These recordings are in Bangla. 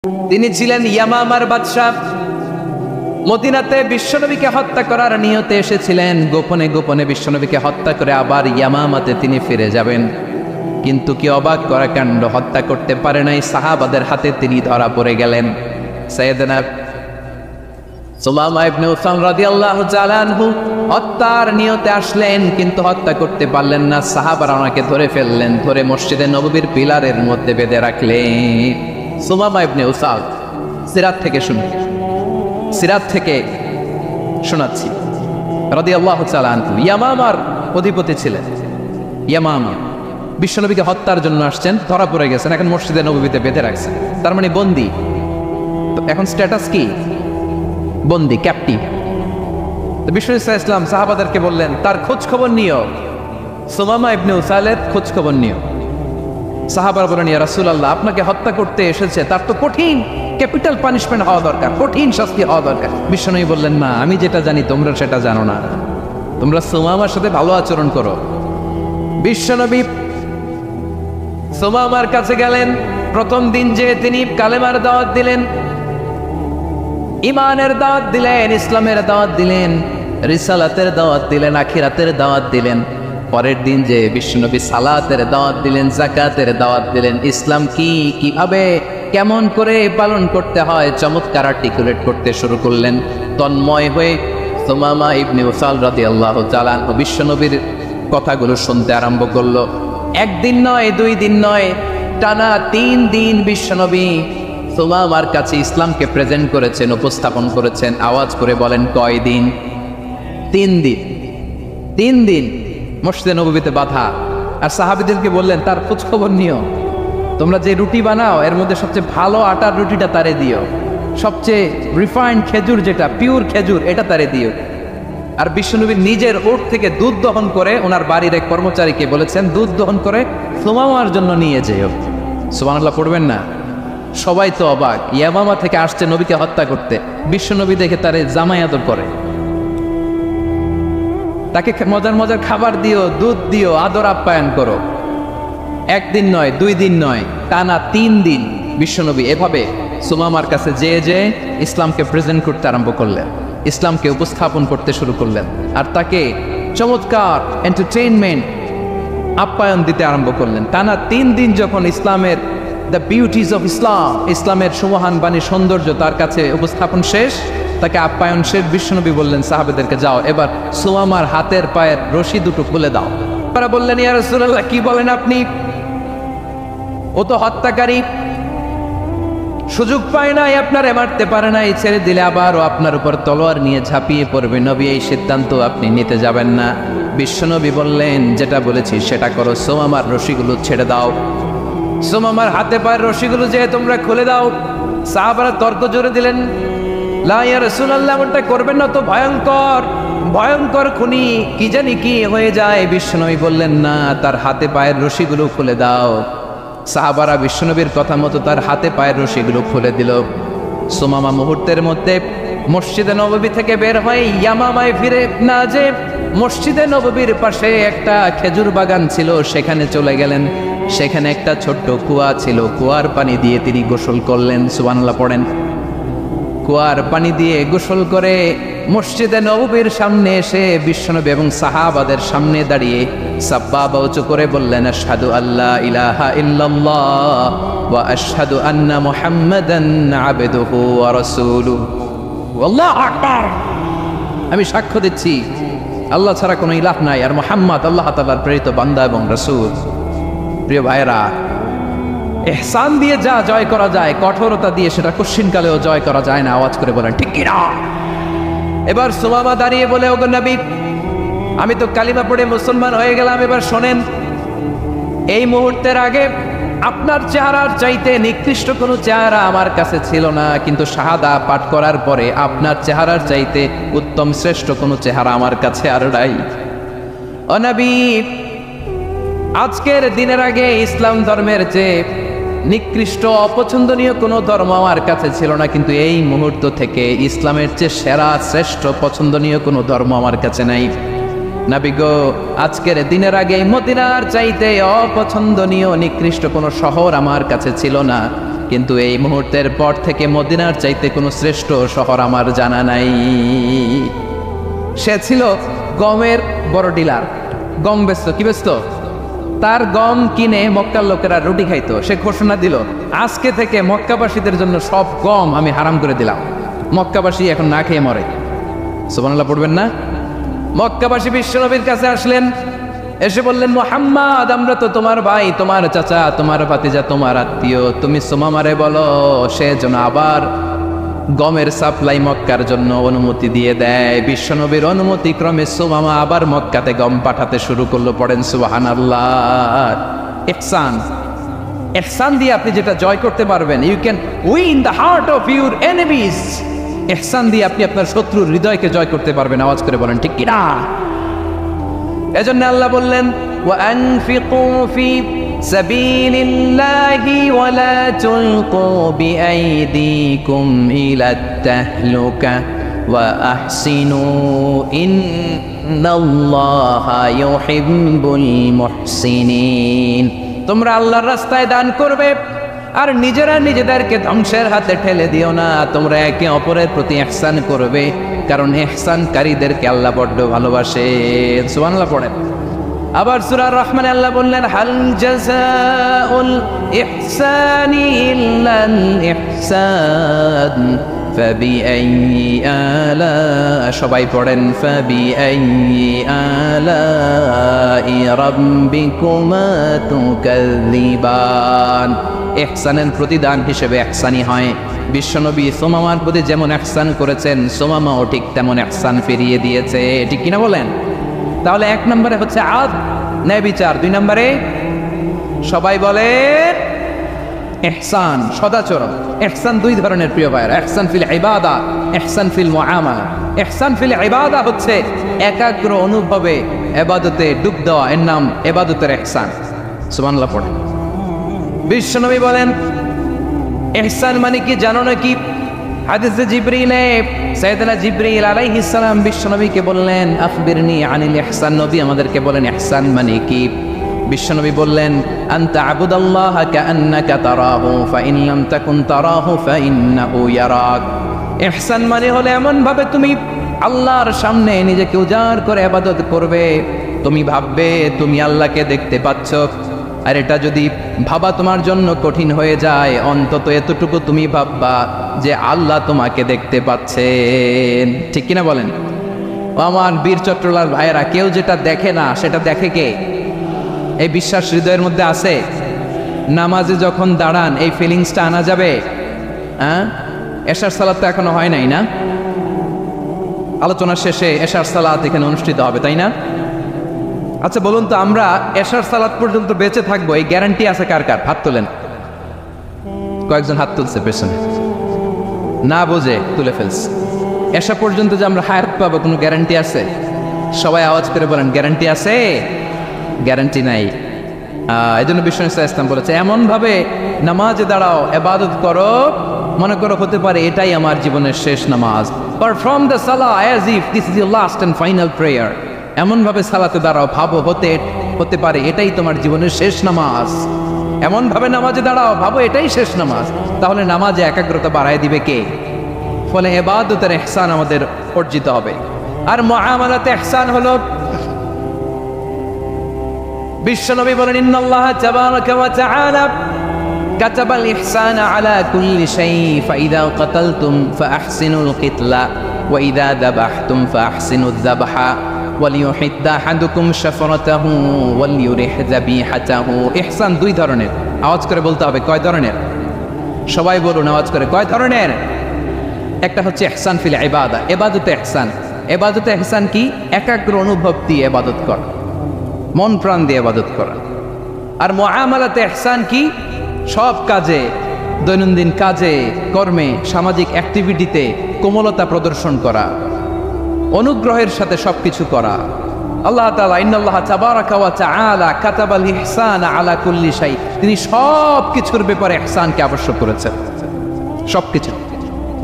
তিনি ছিলেন ইয়ামামার বাদশা। মদিনাতে বিশ্বনবীকে হত্যা করার নিয়তে এসেছিলেন। গোপনে গোপনে বিশ্বনবীকে হত্যা করে আবার ইয়ামামাতে তিনি ফিরে যাবেন। কিন্তু কি অবাক করা কাণ্ড, হত্যা করতে পারে নাই, সাহাবাদের হাতে তিনি ধরা পড়ে গেলেন। সাইয়েদনা সুমামা ইবনে উসাল রাদিয়াল্লাহু তাআলা আনহু হত্যার নিয়তে আসলেন, কিন্তু হত্যা করতে পারলেন না। সাহাবারা ওনাকে ধরে ফেললেন, ধরে মসজিদে নববীর পিলারের মধ্যে বেঁধে রাখলেন। সুমামা ইবনে উসাল সিরাত থেকে শুনুন, সিরাত থেকে শোনাচ্ছি রাদিয়াল্লাহু তাআলা আনহু ইয়ামামার অধিপতি ছিলেন। ইয়ামামা বিশ্বনবীকে হত্যার জন্য আসছেন, ধরা পড়ে গেছেন, এখন মসজিদে নববীতে বেঁধে রাখছেন, তার মানে বন্দী। তো এখন স্ট্যাটাস কি? বন্দী, ক্যাপ্টিভ। তো বিশ্বনবী সাল্লাল্লাহু আলাইহি ওয়াসাল্লাম সাহাবাদেরকে বললেন, তার খোঁজ খবর নিও, সুমামা ইবনে উসালের খোঁজ খবর নিও। সাহাবারা বলেন, ইয়া রাসূলুল্লাহ, আপনাকে হত্যা করতে এসেছে, তার তো কঠিন ক্যাপিটাল পানিশমেন্ট হওয়া দরকার, কঠিন শাস্তি হওয়া দরকার। বিশ্বনবী বললেন, না, আমি যেটা জানি তোমরা সেটা জানো না, তোমরা সুমামার সাথে ভালো আচরণ করো। বিশ্বনবী সুমামার কাছে গেলেন। প্রথম দিন যে তিনি কালেমার দাওয়াত দিলেন, ইমানের দাওয়াত দিলেন, ইসলামের দাওয়াত দিলেন, রিসালাতের দাওয়াত দিলেন, আখিরাতের দাওয়াত দিলেন। পরের দিন যে বিশ্বনবী সালাতের দাওয়াত দিলেন, যাকাতের দাওয়াত দিলেন, ইসলাম কি, কিভাবে, কেমন করে পালন করতে হয় চমৎকার আর্টিকুলেট করতে শুরু করলেন। তন্ময় হয়ে সুমামা ইবনে উসাল রাদিয়াল্লাহু তাআলা আনহু বিশ্বনবীর কথাগুলো শুনতে আরম্ভ করলো। একদিন নয়, দুই দিন নয়, টানা 3 দিন বিশ্বনবী সুমামার কাছে ইসলামকে প্রেজেন্ট করেছেন, উপস্থাপন করেছেন। আওয়াজ করে বলেন, কয় দিন? 3 দিন। 3 দিন মসজিদে নববীতে বাধা। আর সাহাবীদেরকে বললেন, তার খোঁজ খবর নিও, তোমরা যে রুটি বানাও এর মধ্যে সবচেয়ে ভালো আটার রুটিটা তারে দিও, সবচেয়ে রিফাইন্ড খেজুর, যেটা পিওর খেজুর, এটা তারে দিও। আর বিশ্বনবী নিজের ওট থেকে দুধ দহন করে ওনার বাড়ির এক কর্মচারীকে বলেছেন, দুধ দহন করে সুমামার জন্য নিয়ে যেও। সুবহানাল্লাহ পড়বেন না? সবাই তো অবাক, ইয়ামামা থেকে আসছে নবীকে হত্যা করতে, বিশ্বনবী দেখে তারে জামাই আদর করে, তাকে মজার মজার খাবার দিও, দুধ দিও, আদর আপ্যায়ন করো। একদিন নয়, 2 দিন নয়, টানা 3 দিন বিশ্বনবী এভাবে সুমামার কাছে যেয়ে ইসলামকে প্রেজেন্ট করতে আরম্ভ করলেন, ইসলামকে উপস্থাপন করতে শুরু করলেন। আর তাকে চমৎকার এন্টারটেইনমেন্ট আপ্যায়ন দিতে আরম্ভ করলেন। টানা 3 দিন যখন ইসলামের দ্য বিউটিজ অফ ইসলাম, ইসলামের সুমহান বাণী, সৌন্দর্য তার কাছে উপস্থাপন শেষ, তাকে আপ্যায়ন শেষ, বিশ্বনবী বললেন সাহাবেদেরকে, যাও এবার সুমামার হাতের পায়ের রশি দুটো খুলে দাও। তারা বললেন, ইয়া রাসূলুল্লাহ, কি বলেন আপনি? ও তো হত্যাকারী, সুযোগ পায় নাই, আপনারে মারতে পারে নাই, ছেড়ে দিলে আবার ও আপনার উপর তলোয়ার নিয়ে ঝাঁপিয়ে পড়বে। নবী, এই সিদ্ধান্ত আপনি নিতে যাবেন না। বিশ্বনবী বললেন, যেটা বলেছি সেটা করো, সুমামার রশিগুলো ছেড়ে দাও, সুমামার হাতে পায়ের রশিগুলো যে তোমরা খুলে দাও। সাহাবারা তর্ক জোরে দিলেন, লা ইয়া রাসূলুল্লাহ, এমনটা করবেন না, তো ভয়ঙ্কর, ভয়ঙ্কর খুনি, কি জানি কি হয়ে যায়। বিশ্বনবী বললেন, না, তার হাতে পায়ের রশিগুলো খুলে দাও। সাহাবারা বিশ্বনবীর কথা মতো তার হাতে পায়ের রশিগুলো খুলে দিল। সুমামা মুহূর্তের মধ্যে মসজিদে নববী থেকে বের হয়ে ইয়ামামায় ফিরে না যে মসজিদে নববীর পাশে একটা খেজুর বাগান ছিল, সেখানে চলে গেলেন। সেখানে একটা ছোট্ট কুয়া ছিল, কুয়ার পানি দিয়ে তিনি গোসল করলেন। সুবহানাল্লাহ পড়েন। কুয়ার পানি দিয়ে গোসল করে মসজিদে নববীর সামনে এসে বিশ্বনবী এবং সাহাবাদের সামনে দাঁড়িয়ে সাব্বাবা উঁচু করে বললেন, আশহাদু আল্লা ইলাহা ইল্লাল্লাহ ওয়া আশহাদু আন্না মুহাম্মাদান আবদুহু ওয়া রাসূলুহু। আল্লাহু আকবার, আমি সাক্ষ্য দিচ্ছি আল্লাহ ছাড়া কোনো ইলাহ নাই, আর মুহাম্মদ আল্লাহ তাআলার প্রেরিত বান্দা এবং রাসূল। প্রিয় ভাইরা, ইহসান দিয়ে যা জয় করা যায়, কঠোরতা দিয়ে সেটা কঠিনকালেও জয় করা যায় না। আওয়াজ করে বলেন, ঠিক কি না? এবার সুমামা দাঁড়িয়ে বলে, ওগো নবী, আমি তো কালিমা পড়ে মুসলমান হয়ে গেলাম, এবার শোনেন, এই মুহূর্তের আগে আপনার চেহারার চাইতে নিকৃষ্ট কোনো চেহারা আমার কাছে ছিল না, কিন্তু শাহাদা পাঠ করার পরে আপনার চেহারার চাইতে উত্তম শ্রেষ্ঠ কোনো চেহারা আমার কাছে আর নাই। ও নবী, আজকের দিনের আগে ইসলাম ধর্মের চেয়ে নিকৃষ্ট অপছন্দনীয় কোনো ধর্ম আমার কাছে ছিল না, কিন্তু এই মুহূর্ত থেকে ইসলামের চেয়ে সেরা, শ্রেষ্ঠ, পছন্দনীয় কোনো ধর্ম আমার কাছে নাই। নবী গো, আজকের দিনের আগে মদিনার চাইতে অপছন্দনীয়, নিকৃষ্ট কোনো শহর আমার কাছে ছিল না, কিন্তু এই মুহূর্তের পর থেকে মদিনার চাইতে কোনো শ্রেষ্ঠ শহর আমার জানা নাই। সে ছিল গমের বড় ডিলার, গম বেচত। কি বেচত? তার গম কিনে মক্কার লোকেরা রুটি খাইতো। সে ঘোষণা দিল, আজকে থেকে মক্কাবাসীদের জন্য সব গম আমি হারাম করে দিলাম, মক্কাবাসী এখন না খেয়ে মরে। সুবহানাল্লাহ পড়বেন না? মক্কাবাসী বিশ্বনবীর কাছে আসলেন, এসে বললেন, মুহাম্মদ, আমরা তো তোমার ভাই, তোমার চাচা, তোমার ভাতিজা, তোমার আত্মীয়, তুমি সুমামারে বলো সে যেন আবার গমের সাপ্লাই মক্কার জন্য অনুমতি দিয়ে দেয়। বিশ্বনবীর অনুমতি ক্রমে সুমামা আবার মক্কাতে গম পাঠাতে শুরু করলো। পড়েন সুবহানাল্লাহ। ইহসান, ইহসান দিয়ে আপনি যেটা জয় করতে পারবেন, you can win the heart of your enemies. ইহসান দিয়ে আপনি আপনার শত্রুর হৃদয়কে জয় করতে পারবেন। আওয়াজ করে বলেন ঠিক কি না? এজন্য আল্লাহ বললেন, ওয়ানফিকু ফি সাবিলিল্লাহি ওয়ালা তুলকু বিআইদিকুম ইলাত তাহলুকা ওয়া আহসিনু ইন্নাল্লাহা ইউহিব্বুল মুহসিনিন। তোমরা আল্লাহর রাস্তায় দান করবে আর নিজেরা নিজেদেরকে ধ্বংসের হাতে ঠেলে দিও না। তোমরা একে অপরের প্রতি ইহসান করবে, কারণ ইহসানকারীদেরকে আল্লাহ বড্ড ভালোবাসে। সুবহানাল্লাহ পড়েন। আবার সূরা রহমানে আল্লাহ বললেন, হাল জাযাউল ইহসানি ইল্লাল ইহসান ফাবিআইয়ি আলা, সবাই পড়েন, ফাবিআইয়ি আলাই রাব্বিকুমা তুকাযযিবান। ইহসানের প্রতিদান হিসেবে ইহসানি হয়। বিশ্বনবী সুমামার প্রতি যেমন ইহসান করেছেন, সুমামাও ঠিক তেমন ইহসান ফিরিয়ে দিয়েছে। ঠিক কিনা বলেন? তাহলে এক নম্বরে হচ্ছে আদ, ন্যায় বিচার। দুই নম্বরে সবাই বলে ইহসান, সদাচরণ। ইহসান দুই ধরনের প্রিয় ভাইরা, ইহসান ফিল ইবাদা, ইহসান ফিল মুআমালা। ইহসান ফিল ইবাদা হচ্ছে একাগ্র অনুভবে ইবাদতে ডুব দেওয়া, এর নাম ইবাদতের ইহসান। সুবহানাল্লাহ পড়েন। বিশ্বনবী বলেন, ইহসান মানে কি জানো নাকি? হাদিসে জিবরিলে সাইয়েদনা জিবরিল আলাইহিস সালাম বিশ্বনবীকে বললেন, আখবিরনি আনিল ইহসান। নবী আমাদেরকে বলেন ইহসান মানে কি? বিশ্বনবী বললেন, আনতা আবুদাল্লাহা কাআন্নাকা তারাহু ফাইন লাম তাকুন তারাহু ফাইন্নাহু ইয়ারাক। ইহসান মানে হলো এমন ভাবে তুমি আল্লাহর সামনে নিজেকে উজাড় করে ইবাদত করবে, তুমি ভাববে তুমি আল্লাহকে দেখতে পাচ্ছ। আর এটা যদি ভাবা তোমার জন্য কঠিন হয়ে যায়, অন্তত এতটুকু তুমি ভাববা যে আল্লাহ তোমাকে দেখতে পাচ্ছেন। ঠিক কিনা বলেন? আমার বীর চট্টলার ভাইয়েরা, কেউ যেটা দেখে না সেটা দেখে কে? এই বিশ্বাস হৃদয়ের মধ্যে আছে? নামাজে যখন দাঁড়ান এই ফিলিংসটা আনা যাবে? হ্যাঁ, এশার সালাত তো এখনো হয় নাই না? আলোচনা শেষে এশার সালাত এখানে অনুষ্ঠিত হবে, তাই না? আচ্ছা বলুন তো, আমরা এশার সালাত পর্যন্ত বেঁচে থাকবো এই গ্যারান্টি আছে কার কার? হাত তোলেন। কয়েকজন হাত তুলছে পেছনে, না বুঝে তুলে ফেলছে। এশা পর্যন্ত যে আমরা হায়াত পাবো কোনো গ্যারান্টি আছে? সবাই আওয়াজ করে বলেন, গ্যারান্টি আছে? গ্যারান্টি নাই। এই জন্য বিষ্ণু ইসলাম বলেছে, এমন ভাবে নামাজে দাঁড়াও, ইবাদত করো, মনে করো হতে পারে এটাই আমার জীবনের শেষ নামাজ। Perform the salah as if this is your last and final prayer. এমন ভাবে সালাতে দাঁড়াও, ভাবো হতে পারে এটাই তোমার জীবনের শেষ নামাজ। এমন ভাবে নামাজে দাঁড়াও, ভাবো এটাই শেষ নামাজ। তাহলে নামাজে একাগ্রতা বাড়ায় দিবে কে? ফলে ইবাদতের ইহসান আমাদের অর্জিত হবে। আর মুআমালাতে ইহসান হলো, বিশ্বনবী বলেন, ইন্নাল্লাহা তাবারাকা ওয়া তাআলা কাতাবাল ইহসানা আলা কুল্লি শাই ফাইদা কাতালতুম ফাআহসিনুল কিতলা ওয়া ইযা যাবাহতুম ফাআহসিনুয যাবহা ওয়ালিউহিদ্দ আহাদুকুম শাফরাতাহু ওয়ালিউরিহ যাবিহাতাহু। ইহসান দুই ধরনের। আওয়াজ করে বলতে হবে, কয় ধরনের? সবাই বলুন আওয়াজ করে, কয় ধরনের? একটা হচ্ছে ইহসান ফিল ইবাদা, ইবাদতে ইহসান। ইবাদতে ইহসান কি? একাগ্র অনুভব দিয়ে ইবাদত করা, মন প্রাণ দিয়ে ইবাদত করা। আর মুআমালাতে ইহসান কি? সব কাজে, দৈনন্দিন কাজে, কর্মে, সামাজিক অ্যাক্টিভিটিতে কোমলতা প্রদর্শন করা, অনুগ্রহের সাথে সবকিছু করা। আল্লাহ তাআলা, ইন্নাল্লাহা তাবারাকা ওয়া তাআলা কাতাবাল ইহসানা আলা কুল্লি শাই, তিনি সব কিছুর ব্যাপারে ইহসানকে আবশ্যক করেছেন। সবকিছু,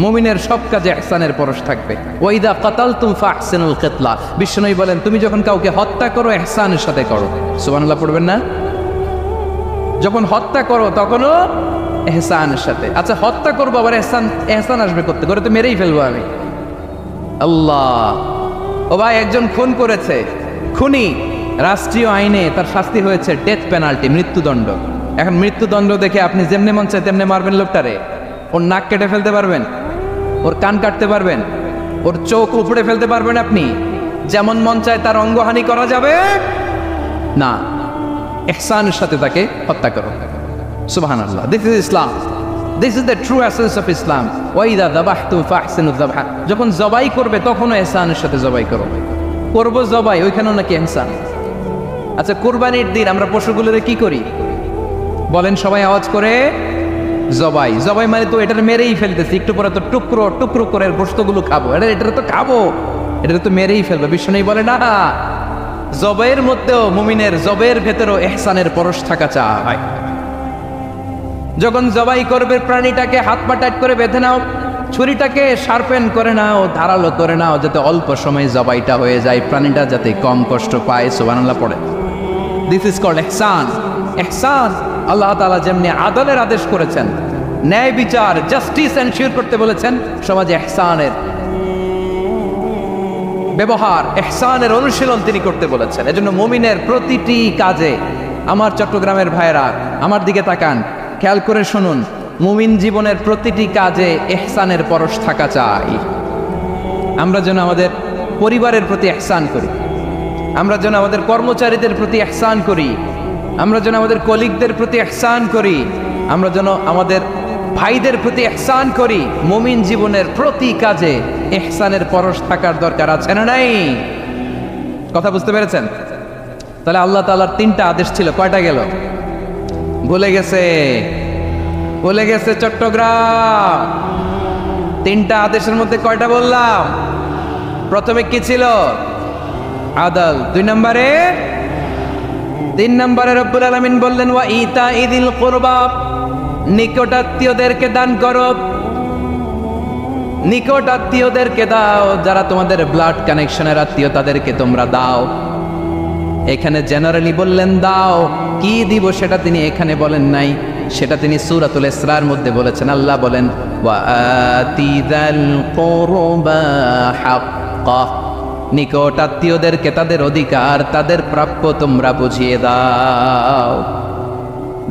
মুমিনের সব কাজে ইহসানের পরশ থাকবে। ওয়া ইযা কাতালতুম ফাহসিনুল কিতলা, বিশ্বনবী বলেন, তুমি যখন কাউকে হত্যা করো ইহসানের সাথে করো। সুবহানাল্লাহ পড়বেন না? যখন হত্যা করো তখনও এহসানের সাথে। আচ্ছা হত্যা করবো, আবার এহসান এহসান আসবে করতে করে তো মেরেই ফেলবো আমি। আল্লাহ, ও ভাই একজন খুন করেছে, খুনি, রাষ্ট্রীয় আইনে তার শাস্তি হয়েছে ডেথ পেনাল্টি, মৃত্যুদণ্ড। এখন মৃত্যুদণ্ড দেখে আপনি যেমনি মন চায় তেমনি মারবেন লোকটারে? ওর নাক কেটে ফেলতে পারবেন? ওর কান কাটতে পারবেন? ওর চোখ উপড়ে ফেলতে পারবেন আপনি? যেমন মন চায় তার অঙ্গহানি করা যাবে না। ইহসানের সাথে তাকে হত্যা করো। সুবহানাল্লাহ, this is Islam, this is the true essence of Islam. ওয়াইদা যাবাহতুম ফাহসিনু যাবহা, যখন জবাই করবে তখনও ইহসানের সাথে জবাই করো। করবো জবাই, ওইখানেও নাকি ইহসান। আচ্ছা কুরবানির দিন আমরা পশুগুলোরে কি করি বলেন সবাই আওয়াজ করে? জবাই। জবাই মানে তো এটার মেরেই ফেলতেছি, একটু পরে তো টুকরো টুকরো করে গোশতগুলো খাবো, এটা তো খাবো, এটা তো মেরেই ফেলবো। বিশ্ব নেই বলে না, জবাইয়ের মধ্যেও মুমিনের জবের ভেতরেও ইহসানের পরশ থাকা চাই। যখন জবাই করবে প্রাণীটাকে হাত পা টাইট করে বেঁধে নাও, ছুরিটাকে শার্পেন করে নাও, ধারালো করে নাও, যাতে অল্প সময় জবাইটা হয়ে যায়, প্রাণীটা যাতে কম কষ্ট পায়। সুবহানাল্লাহ পড়ে। দিস ইজ কল্ড ইহসান। ইহসান আল্লাহ তাআলা যেমনি আদলের আদেশ করেছেন, ন্যায় বিচার জাস্টিস এনশিওর করতে বলেছেন, সমাজে ইহসানের ব্যবহার, ইহসানের অনুশীলন তিনি করতে বলেছেন। এজন্য মুমিনের প্রতিটি কাজে, আমার চট্টগ্রামের ভাইরা আমার দিকে তাকান, খেয়াল করে শুনুন, মুমিন জীবনের প্রতিটি কাজে ইহসানের পরশ থাকা চাই। আমরা যেন আমাদের পরিবারের প্রতি ইহসান করি, আমরা যেন আমাদের কর্মচারীদের প্রতি ইহসান করি, আমরা যেন আমাদের কলিগদের প্রতি ইহসান করি, আমরা যেন আমাদের ভাইদের প্রতি ইহসান করি। মুমিন জীবনের প্রতি কাজে ইহসানের পরশ থাকার দরকার আছে না নাই? কথা বুঝতে পেরেছেন? তাহলে আল্লাহ তাআলার তিনটা আদেশ ছিল, কয়টা গেল? ভুলে গেছে, ভুলে গেছে চট্টগ্রাম। তিনটা আদেশের মধ্যে কয়টা বললাম? প্রথমে কি ছিল? আদল। 2 নম্বরে, 3 নম্বরে রব্বুল আলামিন বললেন ওয়া ইতাইদিল কুরবা, নিকটাত্মীয়দেরকে দান করো, নিকটাত্মীয়দেরকে দাও, যারা তোমাদের ব্লাড কানেকশনের আত্মীয় তাদেরকে তোমরা দাও। এখানে জেনারেলি বললেন দাও, কি দিব সেটা তিনি এখানে বলেন নাই, সেটা তিনি সূরাতুল ইসরার মধ্যে বলেছেন। আল্লাহ বলেন ওয়া আতিযাল কুরবা হাক্কা, নিকটাত্মীয়দেরকে তাদের অধিকার, তাদের প্রাপ্য তোমরা বুঝিয়ে দাও।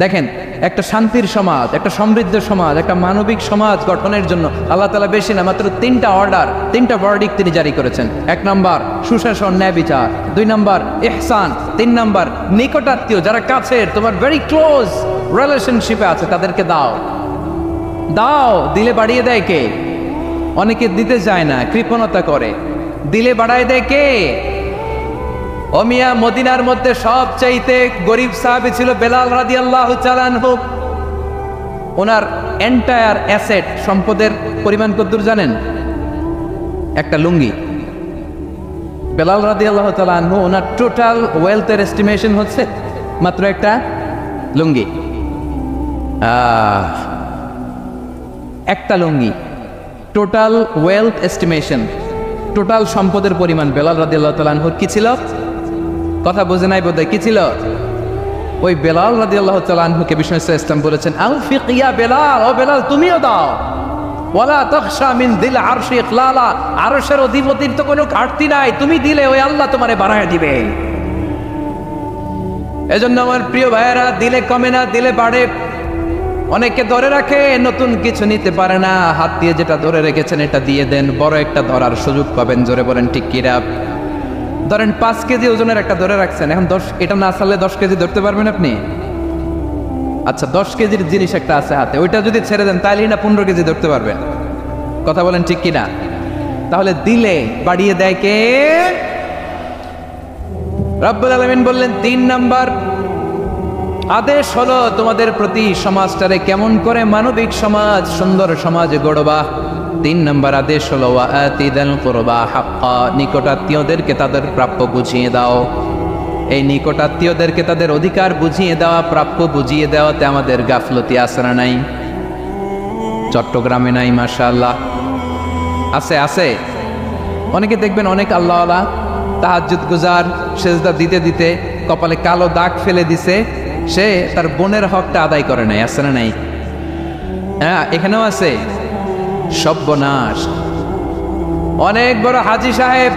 দেখেন, একটা শান্তির সমাজ, একটা সমৃদ্ধ সমাজ, একটা মানবিক সমাজ গঠনের জন্য আল্লাহ তাআলা বেশি না, মাত্র 3টা অর্ডার, 3টা ভার্ডিক্ট তিনি জারি করেছেন। 1 নম্বর সুশাসন, ন্যায় বিচার। 2 নম্বর ইহসান। 3 নম্বর নিকটাত্মীয়, যারা কাছের, তোমার ভেরি ক্লোজ রিলেশনশিপে আছে, তাদেরকে দাও। দাও, দিলে বাড়িয়ে দেয় কে? অনেকে দিতে চায় না, কৃপণতা করে। দিলে বাড়ায় দেয় কে? ও মিয়া, মদিনার মধ্যে সবচাইতে গরিব সাহাবী ছিল বেলাল রাদিয়াল্লাহু তাআলা আনহু। ওনার এন্টায়ার অ্যাসেট, সম্পদের পরিমাণ কতদূর জানেন? একটা লুঙ্গি। বেলাল রাদিয়াল্লাহু তাআলা আনহু, ওনার টোটাল ওয়েলথের এস্টিমেশন হচ্ছে মাত্র একটা লুঙ্গি। একটা লুঙ্গি, টোটাল ওয়েলথ এস্টিমেশন, টোটাল সম্পদের পরিমাণ বেলাল রাদিয়াল্লাহু তাআলা আনহুর কি ছিল? কথা বোঝে নাই বোধহয়, কি ছিল? ওই বেলাল রাদিয়াল্লাহু তাআলা আনহুকে বিষ্ণু ইসলাম বলেছেন, আনফিক ইয়া বেলাল, ও বেলাল তুমিও দাও। ওয়ালা তাখশা মিন দিল আরশি ইখলালা, আরশের অধিপতির তো কোনো ঘাটতি নাই, তুমি দিলে ওই আল্লাহ তোমারে বাড়ায় দিবে। এজন্য আমার প্রিয় ভাইয়েরা, দিলে কমে না, দিলে বাড়ে। অনেকে ধরে রাখে, নতুন কিছু নিতে পারে না, হাত দিয়ে যেটা ধরে রেখেছেন এটা দিয়ে দেন, বড় একটা ধরার সুযোগ পাবেন। জোরে বলেন ঠিক কিনা? ধরেন 5 কেজি ওজনের একটা ধরে রাখছেন, এখন 10, এটা না চাললে 10 কেজি ধরতে পারবেন আপনি? আচ্ছা 10 কেজির জিনিস একটা আছে হাতে, ওইটা যদি ছেড়ে দেন তাহলেই না 15 কেজি ধরতে পারবেন। কথা বলেন ঠিক কিনা? তাহলে দিলে বাড়িয়ে দেয় কে? রব্বুল আলামিন বললেন 3 নাম্বার আদেশ হলো তোমাদের প্রতি সমাজটারে কেমন করে মানবিক সমাজ, সুন্দর সমাজ গড়বা। 3 নাম্বার আদেশ হলো ওয়া আতিদাল কুরবা হাক্কা, নিকটাত্মীয়দেরকে তাদের প্রাপ্য বুঝিয়ে দাও। এই নিকটাত্মীয়দেরকে তাদের অধিকার বুঝিয়ে দেওয়া, প্রাপ্য বুঝিয়ে দেওয়াতে আমাদের গাফলতি আছে না নাই? চট্টগ্রামে নাই? মাশাআল্লাহ আছে, আছে। অনেকে দেখবেন অনেক আল্লাহওয়ালা, তাহাজ্জুদ গুজার, সেজদা দিতে দিতে কপালে কালো দাগ ফেলে দিছে, সে তার বোনের হকটা আদায় করে নাই। আছে না নাই? হ্যাঁ, এখানেও আছে। সর্বনাশ। অনেক বড় হাজী সাহেব,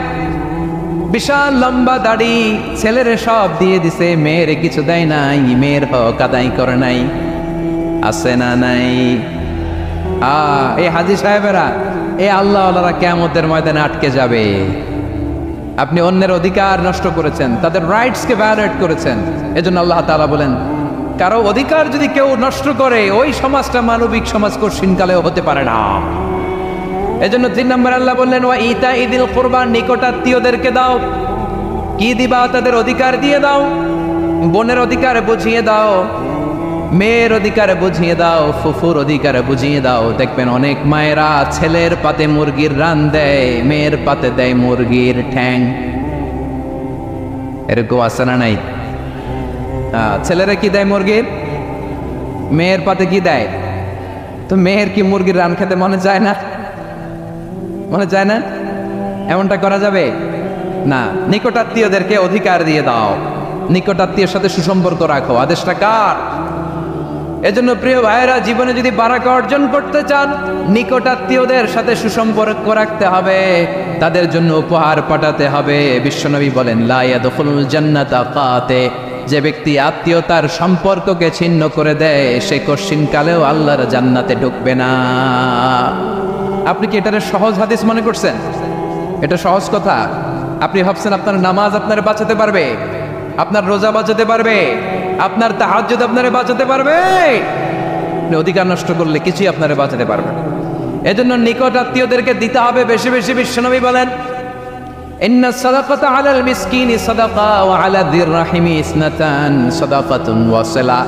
বিশাল লম্বা দাড়ি, ছেলেরে সব দিয়ে দিছে, মেয়েরে কিছু দেয় নাই, মেয়ের হক আদায় করে নাই। আছে না নাই? এই হাজী সাহেবেরা, এই আল্লাহ আল্লাহরা কিয়ামতের ময়দানে আটকে যাবে। আপনি অন্যের অধিকার নষ্ট করেছেন, তাদের রাইটসকে ভায়োলেট করেছেন। এজন্য আল্লাহ তাআলা বলেন, কারো অধিকার যদি কেউ নষ্ট করে, ওই সমাজটা মানবিক সমাজ কঠিনকালেও হতে পারে না। এজন্য 3 নম্বর আল্লাহ বললেন, ওয়া ইতা ইদিল কুরবান, নিকটাত্মীয়দেরকে দাও। কি দিবা? তাদের অধিকার দিয়ে দাও। বোনের অধিকার বুঝিয়ে দাও, মেয়ের অধিকার বুঝিয়ে দাও, ফুফুর অধিকার বুঝিয়ে দাও। দেখবেন অনেক মায়েরা ছেলের পাতে মুরগির রান দেয়, মেয়ের পাতে দেয় মুরগির ঠ্যাং। এরকম আছে না নাই? ছেলেরা কি দেয়? মুরগির। মেয়ের পাতে কি দেয়? তো মেয়ের কি মুরগির রান খেতে মনে চায় না? মনে চায় না? এমনটা করা যাবে না। নিকটাত্মীয়দেরকে অধিকার দিয়ে দাও, নিকটাত্মীয়ের সাথে সুসম্পর্ক রাখো। আদেশটা কার? এজন্য প্রিয় ভাইয়েরা, জীবনে যদি বারাকা অর্জন করতে চান, নিকটাত্মীয়দের সাথে সুসম্পর্ক রাখতে হবে, তাদের জন্য উপহার পাঠাতে হবে। বিশ্বনবী বলেন, লা ইয়াদখুলুল জান্নাতা কাতে, যে ব্যক্তি আত্মীয়তার সম্পর্ককে ছিন্ন করে দেয়, সে কঠিনকালেও আল্লাহর জান্নাতে ঢুকবে না। আপনি কি এটারে সহজ হাদিস মনে করছেন? এটা সহজ কথা? আপনি ভাবছেন আপনার নামাজ আপনারে বাঁচাতে পারবে, আপনার রোজা বাঁচাতে পারবে, আপনার তাহাজ্জুদ আপনারে বাঁচাতে পারবে? অধিকার নষ্ট করলে কিছুই আপনারে বাঁচাতে পারবে না। এজন্য নিকট আত্মীয়দেরকে দিতে হবে বেশি বেশি। বিশ্বনবী বলেন, ইন্না সাদাকাতা আলাল মিসকিনি সাদাকা ওয়া আলা যির রাহিমি ইসনাতান সাদাকাতুন ওয়া সিলা।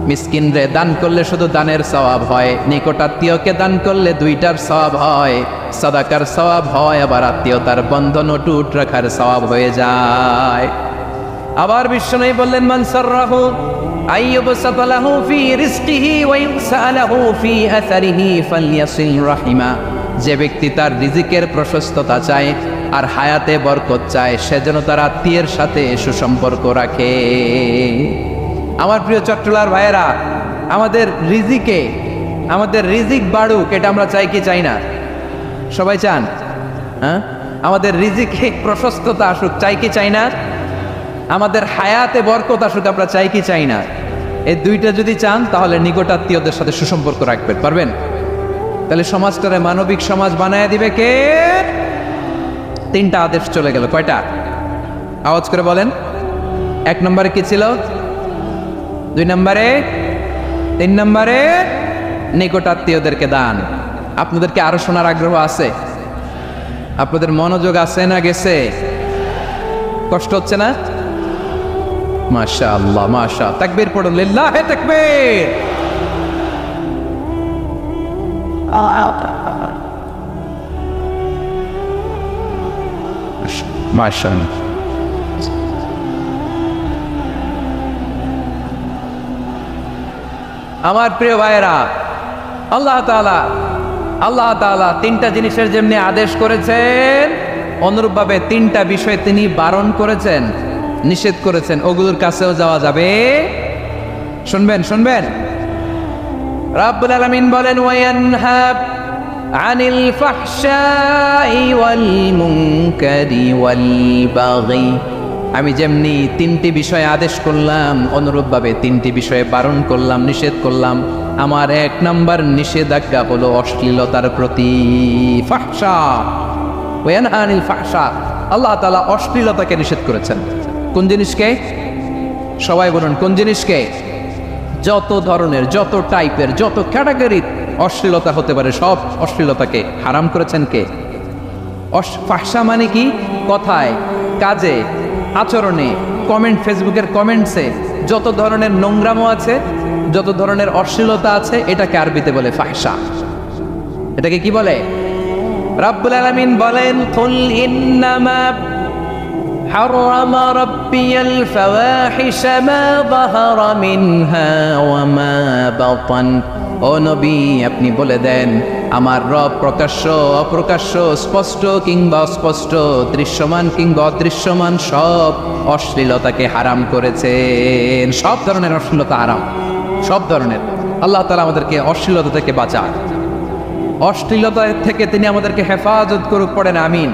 মিসকিনরে দান করলে শুধু দানের সওয়াব হয়, নিকট আত্মীয়কে দান করলে দুইটার সওয়াব হয়। সাদাকার সওয়াব হয়, আবার আত্মীয়তার বন্ধন অটুট রাখার সওয়াব হয়ে যায়। আবার বিশ্বনবী বললেন, মান সাররাহু আইয়ুবসাতা লাহু ফি রিজকিহি ওয়া ইউসালাহু ফি আসারিহি ফালইয়াসিল রাহিমা। যে ব্যক্তি তার রিজিকের প্রশস্ততা চায় আর হায়াতে বরকত চায়, সে যেন তার আত্মীয়ের সাথে সুসম্পর্ক রাখে। আমার প্রিয় চট্টলার ভাইয়েরা, আমাদের রিজিক বাড়ুক, এটা আমরা চাই কি চাই না? সবাই চান? হ্যাঁ, আমাদের রিজিকে প্রশস্ততা আসুক, চাই কি চাই না? আমাদের হায়াতে বরকত আসুক, আমরা চাই কি চাই না? এই দুইটা যদি চান, তাহলে নিকটাত্মীয়দের সাথে সুসম্পর্ক রাখবেন, পারবেন? তাহলে সমাজটারে মানবিক সমাজ বানায় দিবে কে? 3টা আদেশ চলে গেল। কয়টা? আওয়াজ করে বলেন। 1 নম্বরে কি ছিল? 2 নম্বরে, 3 নম্বরে নিকটাত্মীয়দেরকে দান। আপনাদেরকে আরো শোনার আগ্রহ আছে? আপনাদের মনোযোগ আছে না গেছে? কষ্ট হচ্ছে না? মাশাআল্লাহ, মাশাআল্লাহ। তাকবীর পড়ুন, লিল্লাহে তাকবীর। মাশাআল্লাহ। আমার প্রিয় ভাইয়েরা, আল্লাহ তাআলা 3টা জিনিসের যেমনি আদেশ করেছেন, অনুরূপভাবে 3টা বিষয় তিনি বারণ করেছেন, নিষেধ করেছেন। ওগুলোর কাছেও যাওয়া যাবে। শুনবেন। রাব্বুল আলামিন বলেন, ওয়ায়ানহা আনিল ফাহশাই ওয়াল মুনকারি ওয়াল বাগি। আমি যেমনি 3টি বিষয়ে আদেশ করলাম, অনুরূপভাবে 3টি বিষয়ে বারণ করলাম, নিষেধ করলাম। আমার 1 নম্বর নিষেধাজ্ঞা হলো অশ্লীলতার প্রতি। ফাহশা, ওয়ায়ানহা আনিল ফাহশা, আল্লাহ তাআলা অশ্লীলতাকে নিষেধ করেছেন। কোন জিনিসকে? সবাই বলুন, কোন জিনিসকে? যত ধরনের, যত টাইপের, যত ক্যাটাগরির অশ্লীলতা হতে পারে, সব অশ্লীলতাকে হারাম করেছেন কে? ফাহশা মানে কি? কথায়, কাজে, আচরণে, কমেন্ট, ফেসবুকের কমেন্টসে যত ধরনের নোংরামো আছে, যত ধরনের অশ্লীলতা আছে, এটাকে আরবিতে বলে ফাহশা। এটাকে কি বলে? রাব্বুল আলামিন বলেন, কুল ইন্নামা حرم ربي الفواحش ما ظهر منها وما بطن। ও নবী, আপনি বলে দেন, আমার রব প্রকাশ্য, অপ্রকাশ্য, স্পষ্ট কিংবা অস্পষ্ট, দৃশ্যমান কিংবা অদৃশ্যমান সব অশ্লীলতাকে হারাম করেছেন। সব ধরনের অশ্লীলতা হারাম, সব ধরনের। আল্লাহ তাআলা আমাদেরকে অশ্লীলতা থেকে বাঁচান, অশ্লীলতা থেকে তিনি আমাদেরকে হেফাজত করুক, পড়েন আমিন।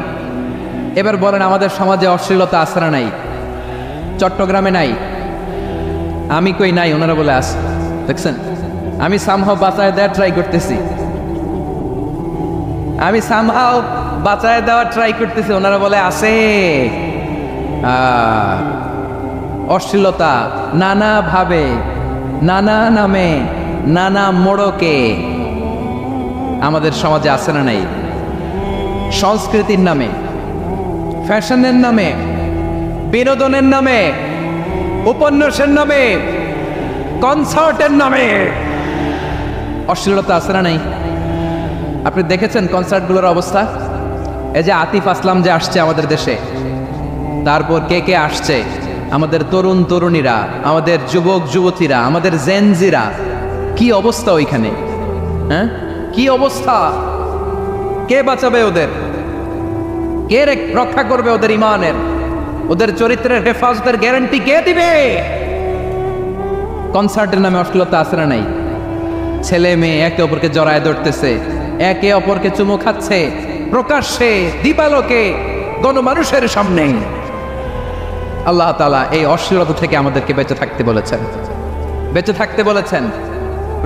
এবার বলেন, আমাদের সমাজে অশ্লীলতা আছে না নাই? চট্টগ্রামে নাই? আমি কই নাই, ওনারা বলে আছে। দেখছেন, আমি সামহাও বাঁচায় দেওয়ার ট্রাই করতেছি, আমি সামহাও বাঁচায় দেওয়ার ট্রাই করতেছি, ওনারা বলে আছে। অশ্লীলতা নানা ভাবে, নানা নামে, নানা মোড়কে আমাদের সমাজে আছে না নাই? সংস্কৃতির নামে, ফ্যাশনের নামে, বিনোদনের নামে, উপন্যাসের নামে, কনসার্টের নামে অশ্লীলতা আছে না নাই? আপনি দেখেছেন কনসার্টগুলোর অবস্থা? এই যে আতিফ আসলাম যে আসছে আমাদের দেশে, তারপর কে কে আসছে, আমাদের তরুণ তরুণীরা, আমাদের যুবক যুবতীরা, আমাদের জেনজিরা, কি অবস্থা ওইখানে? হ্যাঁ, কি অবস্থা? কে বাঁচাবে ওদের? কে রক্ষা করবে ওদের ইমানের, ওদের চরিত্রের হেফাজতের গ্যারান্টি কে দিবে? কনসার্টের নামে অশ্লীলতা আছে না নাই? ছেলে মেয়ে একে অপরকে জড়ায় ধরতেছে, একে অপরকে চুমু খাচ্ছে প্রকাশ্যে, দিবালোকে, গণমানুষের সামনে। আল্লাহ তাআলা এই অশ্লীলতা থেকে আমাদেরকে বেঁচে থাকতে বলেছেন, বেঁচে থাকতে বলেছেন।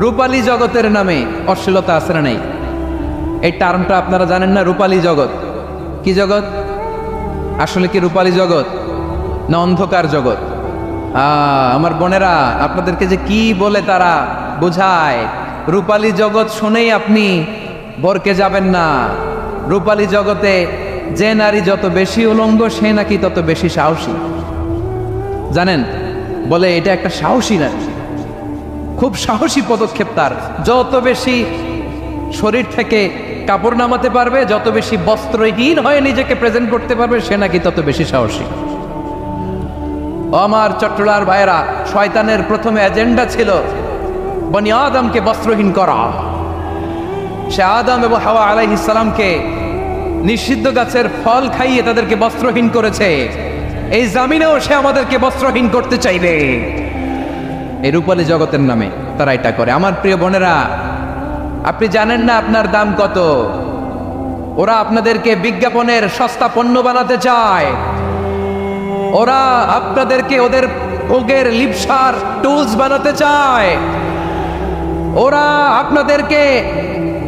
রূপালী জগতের নামে অশ্লীলতা আছে না নাই? এই টার্মটা আপনারা জানেন না? রূপালী জগৎ কি জগৎ? আসলে কি রূপালী জগৎ না অন্ধকার জগৎ? আমার বোনেরা, আপনাদেরকে যে কি বলে তারা বোঝায়, রূপালী জগৎ শুনেই আপনি ভরকে যাবেন না। রূপালী জগতে যে নারী যত বেশি উলঙ্গ, সে নাকি তত বেশি সাহসী। জানেন, বলে এটা একটা সাহসী নারী, খুব সাহসী পদক্ষেপ তার। যত বেশি শরীর থেকে কাপড় নামাতে পারবে, যত বেশি বস্ত্রহীন হয়ে নিজেকে প্রেজেন্ট করতে পারবে, সে নাকি তত বেশি সাহসী। আমার চট্টলার ভাইয়েরা, শয়তানের প্রথমে এজেন্ডা ছিল বনি আদমকে বস্ত্রহীন করা। সে আদম এবং হাওয়া আলাইহিস সালামকে নিষিদ্ধ গাছের ফল খাইয়ে তাদেরকে বস্ত্রহীন করেছে। এই জামিনেও সে আমাদেরকে বস্ত্রহীন করতে চাইবে। এই রূপালী জগতের নামে তারা এটা করে। আমার প্রিয় বোনেরা, আপনি জানেন না আপনার দাম কত। ওরা আপনাদেরকে বিজ্ঞাপনের সস্তা পণ্য বানাতে চায়। ওরা আপনাদেরকে ওদের ভোগের লিপসার টুলস বানাতে চায়। ওরা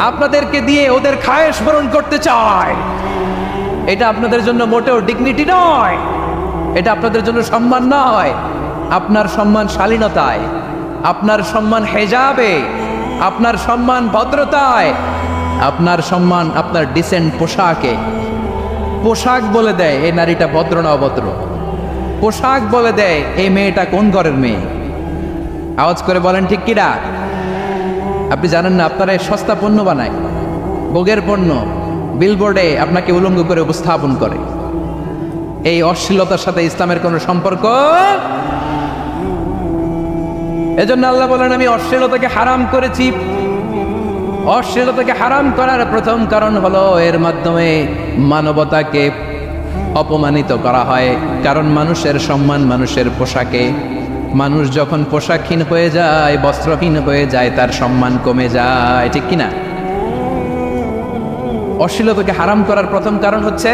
আপনাদেরকে দিয়ে ওদের খায়েশ পূরণ করতে চায়। এটা আপনাদের জন্য মোটেও ডিগনিটি নয়, এটা আপনাদের জন্য সম্মান নয়। আপনার সম্মান শালীনতায়, আপনার সম্মান হেজাবে, আপনার সম্মান ভদ্রতায়, আপনার সম্মান আপনার ডিসেন্ট পোশাকে। পোশাক বলে দেয় এই নারীটা ভদ্র না অভদ্র। পোশাক বলে দেয় এই মেয়েটা কোন ঘরের মেয়ে। আওয়াজ করে বলেন ঠিক কিনা? আপনি জানেন না, আপনারা সস্তা পণ্য বানায়, ভোগের পণ্য, বিলবোর্ডে আপনাকে উলঙ্গ করে উপস্থাপন করে। এই অশ্লীলতার সাথে ইসলামের কোনো সম্পর্ক। এজন্য আল্লাহ বলেন, আমি অশ্লীলতাকে হারাম করেছি। অশ্লীলতাকে হারাম করার প্রথম কারণ হলো এর মাধ্যমে মানবতাকে অপমানিত করা হয়। কারণ মানুষের সম্মান মানুষের পোশাকে। মানুষ যখন পোশাকহীন হয়ে যায়, বস্ত্রহীন হয়ে যায়, তার সম্মান কমে যায়, ঠিক কিনা? অশ্লীলতাকে হারাম করার প্রথম কারণ হচ্ছে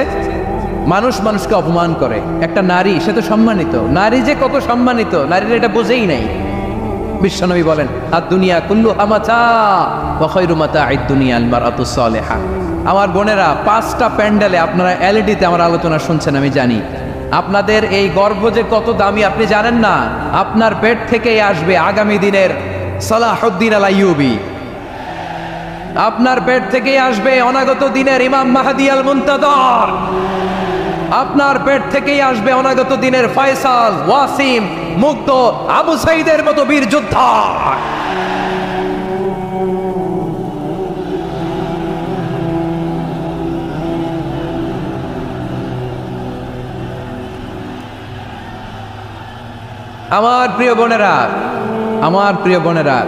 মানুষ মানুষকে অপমান করে। একটা নারী, সে তো সম্মানিত। নারী যে কত সম্মানিত, নারীরা এটা বোঝেই নাই। বিশ্বনবী বলেন, আর দুনিয়া কুল্লুহা মাতা ওয়া খায়রু মাতা'আদ দুনিয়া আল মারআতুস সালিহা। আমার বোনেরা, 5টা প্যান্ডেলে আপনারা এলইডিতে আমার আলোচনা শুনছেন, আমি জানি। আপনাদের এই গর্ভ যে কত দামি আপনি জানেন না। আপনার পেট থেকেই আসবে আগামী দিনের সালাহুদ্দিন আল আইয়ুবী। আপনার পেট থেকেই আসবে অনাগত দিনের ইমাম মাহদী আল মুনতাযর। আপনার পেট থেকেই আসবে অনাগত দিনের ফয়সাল, ওয়াসিম, মুগ্ধ, আবু সাইদের মতো বীর যোদ্ধা। আমার প্রিয় বোনেরা, আমার প্রিয় বোনেরা,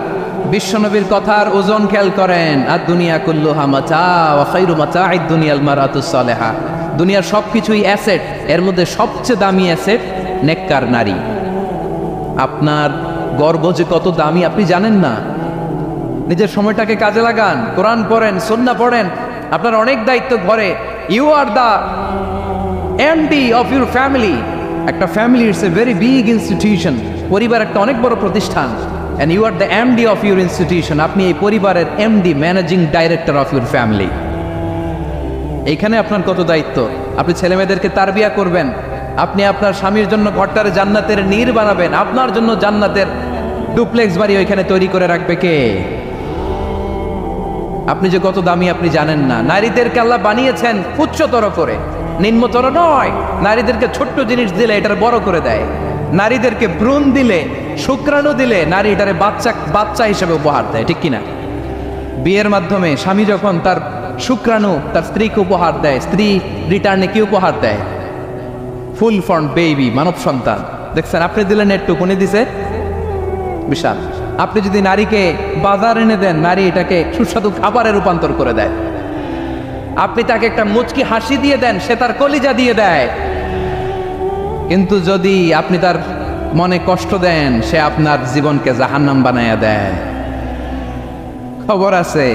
বিশ্বনবীর কথার ওজন খেয়াল করেন। আর দুনিয়া কুল্লুহা মাতা ওয়া খায়রু মাতা'আদ দুনিয়া আল মারআতুস সালিহা। দুনিয়ার সবকিছুই অ্যাসেট, এর মধ্যে সবচেয়ে দামি অ্যাসেট নেককার নারী। আপনার গর্ব যে কত দামি আপনি জানেন না। নিজের সময়টাকে কাজে লাগান, কোরআন পড়েন, সুন্নাহ পড়েন। আপনার অনেক দায়িত্ব ঘরে। You are the MD of your family. একটা family it's a very big institution. পরিবার একটা অনেক বড় প্রতিষ্ঠান। And you are the MD of your institution. আপনি এই পরিবারের MD, managing director of your family. এইখানে আপনার কত দায়িত্ব। আপনি ছেলে মেয়েদেরকে তারবিয়া করবেন, আপনি আপনার স্বামীর জন্য ঘরটারে জান্নাতের নীর বানাবেন, আপনার জন্য জান্নাতের ডুপ্লেক্স বাড়ি ওইখানে তৈরি করে রাখবে কে? আপনি যে কত দামি আপনি জানেন না। নারীদেরকে আল্লাহ বানিয়েছেন উচ্চতর করে, নিম্নতর নয়। নারীদেরকে ছোট্ট জিনিস দিলে এটার বড় করে দেয়। নারীদেরকে ভ্রূণ দিলে, শুক্রাণু দিলে নারী এটারে বাচ্চা হিসেবে উপহার দেয়, ঠিক কিনা? বিয়ের মাধ্যমে স্বামী যখন তার শুক্রাণু তার স্ত্রীকে উপহার দেয়, স্ত্রী রিটার্নে কি উপহার দেয়? ফুল ফর্ম বেবি, মানব সন্তান। দেখছেন, আপনি দিলেন একটু, কোনে দিছে বিশাল। আপনি যদি নারীকে বাজার এনে দেন, নারী এটাকে সুস্বাদু খাবারে রূপান্তর করে দেয়। আপনি তাকে একটা মুচকি হাসি দিয়ে দেন, সে তার কলিজা দিয়ে দেয়। কিন্তু যদি আপনি তার মনে কষ্ট দেন, সে আপনার জীবনকে জাহান্নাম বানায়া দেয়। খবর আছে,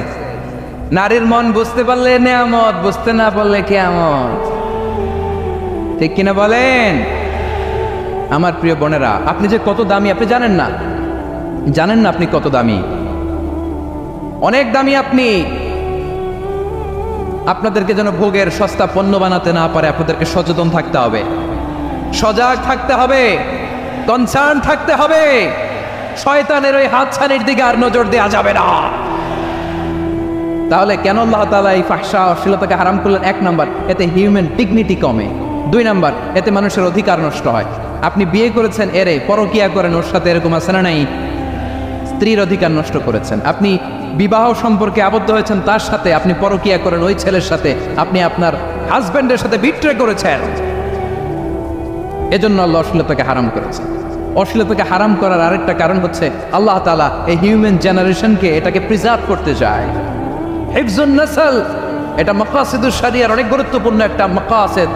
নারীর মন বুঝতে পারলে নেয়ামত, বুঝতে না পারলে কিয়ামত। ঠিক কিনা বলেন? আমার প্রিয় বোনেরা, আপনি যে কত দামি আপনি জানেন না। জানেন না আপনি কত দামি, অনেক দামি আপনি। আপনাদেরকে যেন ভোগের সস্তা পণ্য বানাতে না পারে, আপনাদেরকে সচেতন থাকতে হবে, সজাগ থাকতে হবে, কনসার্ন থাকতে হবে। শয়তানের ওই হাতছানির দিকে আর নজর দেওয়া যাবে না। তাহলে কেন আল্লাহ তাআলা এই ফাহশা অশ্লীলতাকে হারাম করলেন? 1 নাম্বার, এতে হিউম্যান ডিগনিটি কমে। 2 নাম্বার, এতে মানুষের অধিকার নষ্ট হয়। আপনি বিয়ে করেছেন, এরে পরকিয়া করেন, ওর সাথে এরকম আছে না নাই? স্ত্রীর অধিকার নষ্ট করেছেন। আপনি বিবাহ সম্পর্কে আবদ্ধ হয়েছেন, তার সাথে আপনি পরকিয়া করেন, ওই ছেলের সাথে আপনি আপনার হাজবেন্ডের সাথে বিট্রে করেছেন। এজন্য আল্লাহ অশ্লীলতাকে হারাম করেছেন। অশ্লীলতাকে হারাম করার আরেকটা কারণ হচ্ছে আল্লাহ তাআলা এই হিউম্যান জেনারেশনকে এটাকে প্রিজার্ভ করতে চায়। হিফজুন নাসল, এটা মাকাসিদুশ শরিয়ার অনেক গুরুত্বপূর্ণ একটা মাকাসিদ,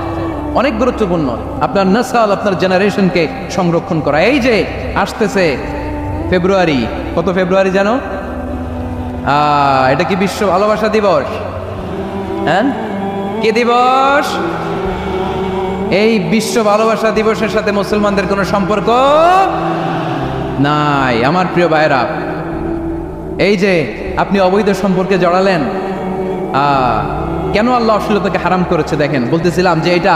অনেক গুরুত্বপূর্ণ। আপনার নাসল, আপনার জেনারেশনকে সংরক্ষণ করা। এই যে আসতেছে ফেব্রুয়ারি, কত ফেব্রুয়ারি জানো? এটা কি বিশ্ব ভালোবাসা দিবস? হ্যাঁ, কি দিবস? এই বিশ্ব ভালোবাসা দিবসের সাথে মুসলমানদের কোনো সম্পর্ক নাই। আমার প্রিয় ভাইরা, এই যে আপনি অবৈধ সম্পর্কে জড়ালেন, কেন আল্লাহ অশ্লীলতাকে হারাম করেছে দেখেন। বলতেছিলাম যে এটা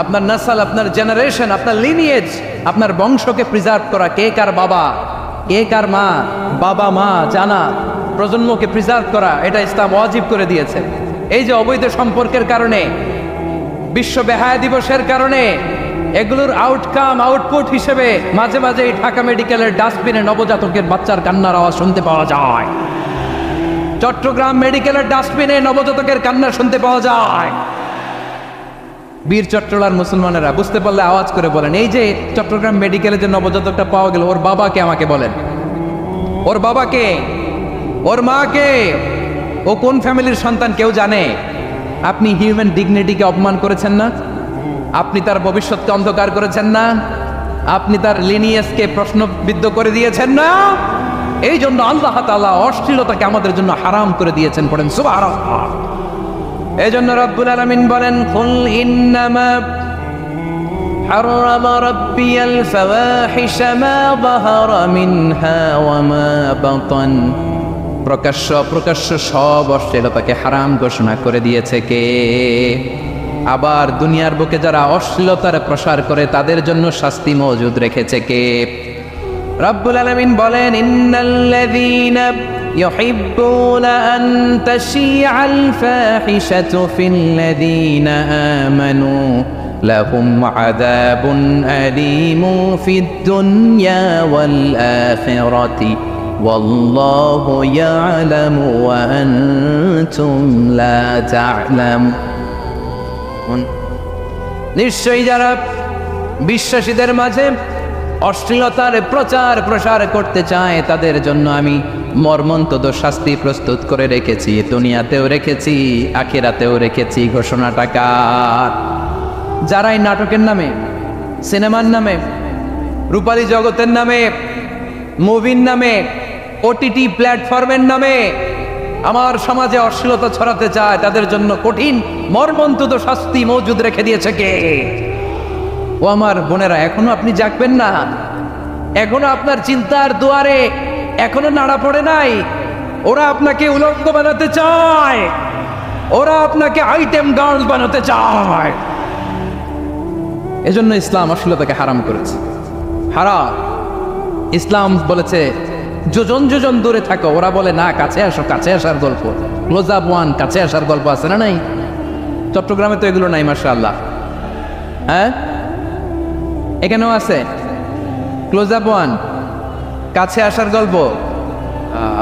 আপনার নাসল, আপনার জেনারেশন, আপনার লিনিয়েজ, আপনার বংশকে প্রিজার্ভ করা। কে কার বাবা, কে কার মা, বাবা মা জানা, প্রজন্মকে প্রিজার্ভ করা, এটা ইসলাম ওয়াজিব করে দিয়েছে। এই যে অবৈধ সম্পর্কের কারণে, বিশ্ব বেহায়া দিবসের কারণে, এগুলোর আউটকাম, আউটপুট হিসেবে মাঝে মাঝে এই ঢাকা মেডিকেলের ডাস্টবিনে নবজাতকের বাচ্চার কান্নার আওয়াজ শুনতে পাওয়া যায়। চট্টগ্রাম মেডিকেলের ডাস্টবিনে নবজাতকের কান্না শুনতে পাওয়া যায়। বীর চট্টলার মুসলমানেরা বুঝতে পারলে আওয়াজ করে বলেন, এই যে চট্টগ্রাম মেডিকেলে যে নবজাতকটা পাওয়া গেল, ওর বাবাকে আমাকে বলেন, ওর বাবাকে, ওর মাকে, ও কোন ফ্যামিলির সন্তান কেউ জানে? আপনি হিউম্যান ডিগনিটিকে অপমান করেছেন না? আপনি তার ভবিষ্যৎকে অন্ধকার করেছেন না? আপনি তার লিনিয়েজকে প্রশ্নবিদ্ধ করে দিয়েছেন না? এই জন্য আল্লাহ তাআলা অশ্লীলতাকে আমাদের জন্য হারাম করে দিয়েছেন। পড়েন সুবহানাল্লাহ। এই জন্য রব্বুল আলামিন বলেন, কুল ইন্নামা হারামা রাব্বিয়াল ফাওয়াহিশা মা যাহারা মিনহা ওয়া মা বাতান। প্রকাশ্য অপ্রকাশ্য সব অশ্লীলতাকে হারাম ঘোষণা করে দিয়েছে কে? আবার দুনিয়ার বুকে যারা অশ্লীলতার প্রসার করে তাদের জন্য শাস্তি মজুদ রেখেছে কে? রব্বুল আলামিন বলেন, ইন্নাল্লাযীনা ইউহিব্বুনা আন তাশিআল ফাহিশাতু ফিল্লাযীনা আমানু লাহুম আযাবুন আলীমুন ফিদ দুনিয়া ওয়াল আখিরাতি ওয়াল্লাহু ইয়ালামু ওয়া আনতুম লা তা'লামুন। নিশ্চয়ই যারা বিশ্বাসীদের মাঝে অশ্লীলতার প্রচার প্রসার করতে চায় তাদের জন্য আমি মর্মন্তুদ শাস্তি প্রস্তুত করে রেখেছি, দুনিয়াতেও রেখেছি, আখিরাতেও রেখেছি। ঘোষণাটা কার? যারা এই নাটকের নামে, সিনেমার নামে, রূপালী জগতের নামে, মুভির নামে ওটিটি প্ল্যাটফর্মের নামে আমার সমাজে অশ্লীলতা ছড়াতে চায়, তাদের জন্য কঠিন মর্মন্তুদ শাস্তি মজুদ রেখে দিয়েছে কে? ও আমার বোনেরা, এখনো আপনি জাগবেন না? এখনো আপনার চিন্তার দুয়ারে এখনো নাড়া পড়ে নাই? ওরা আপনাকে উলঙ্গ বানাতে চায়, ওরা আপনাকে আইটেম গার্ল বানাতে চায়। এজন্য ইসলাম অশ্লীলতাকে হারাম করেছে। হারাম। ইসলাম বলেছে যোজন যোজন দূরে থাকো। ওরা বলে না, কাছে আসো, কাছে আসার গল্প, ক্লোজ আপ ওয়ান, কাছে আসার গল্প আছে না নাই? চট্টগ্রামে তো এগুলো নাই মাশাআল্লাহ। হ্যাঁ, এখানেও আছে ক্লোজ আপ ওয়ান, কাছে আসার গল্প।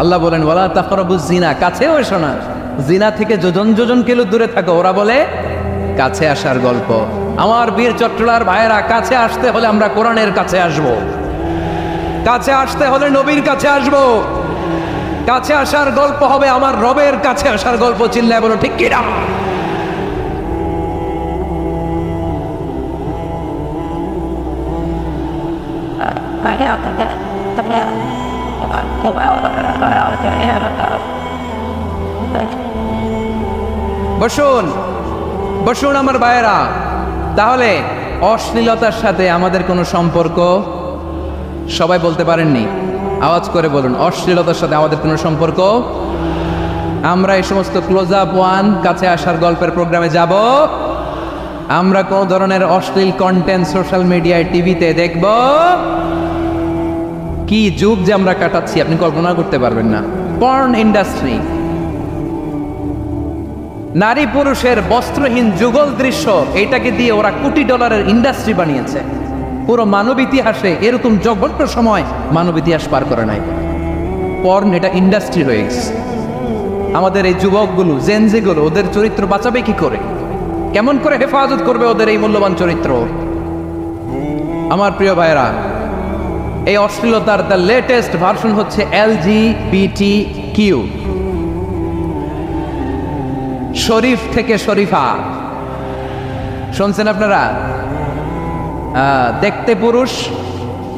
আল্লাহ বলেন ওয়ালা তাকরাবুজ জিনা, কাছেও এসো না, জিনা থেকে যোজন যোজন কিলো দূরে থাকো। ওরা বলে কাছে আসার গল্প। আমার বীর চট্টলার ভাইয়েরা, কাছে আসতে হলে আমরা কোরআনের কাছে আসব, কাছে আসতে হলে নবীর কাছে আসব, কাছে আসার গল্প হবে আমার রবের কাছে আসার গল্প। চিল্লায় বলো ঠিক কিনা? বসুন বসুন আমার ভাইয়েরা। তাহলে অশ্লীলতার সাথে আমাদের কোনো সম্পর্ক? সবাই বলতে পারেননি, আওয়াজ করে বলুন, অশ্লীলতার সাথে আমাদের কোনো সম্পর্ক? আমরা এই সমস্ত ক্লোজ আপ ওয়ান, কাছে আসার গল্পের প্রোগ্রামে যাব? আমরা কোন ধরনের অশ্লীল কন্টেন্ট সোশ্যাল মিডিয়ায়, টিভিতে দেখব? কি যুগ যে আমরা কাটাচ্ছি আপনি কল্পনা করতে পারবেন না। পর্ন ইন্ডাস্ট্রি, নারী পুরুষের বস্ত্রহীন যুগল দৃশ্য, এইটাকে দিয়ে ওরা কোটি ডলারের ইন্ডাস্ট্রি বানিয়েছে। পুরো মানব ইতিহাসে এরকম জঘন্য সময় মানব ইতিহাস পার করে নাই। পর্ন এটা ইন্ডাস্ট্রি হয়ে গেছে। আমাদের এই যুবকগুলো, জেনজিগুলো, ওদের চরিত্র বাঁচাবে কি করে? কেমন করে হেফাজত করবে ওদের এই মূল্যবান চরিত্র? আমার প্রিয় ভাইরা, এই অশ্লীলতার দ্য লেটেস্ট ভার্সন হচ্ছে LGBTQ, শরীফ থেকে শরীফা। শুনছেন আপনারা? দেখতে পুরুষ,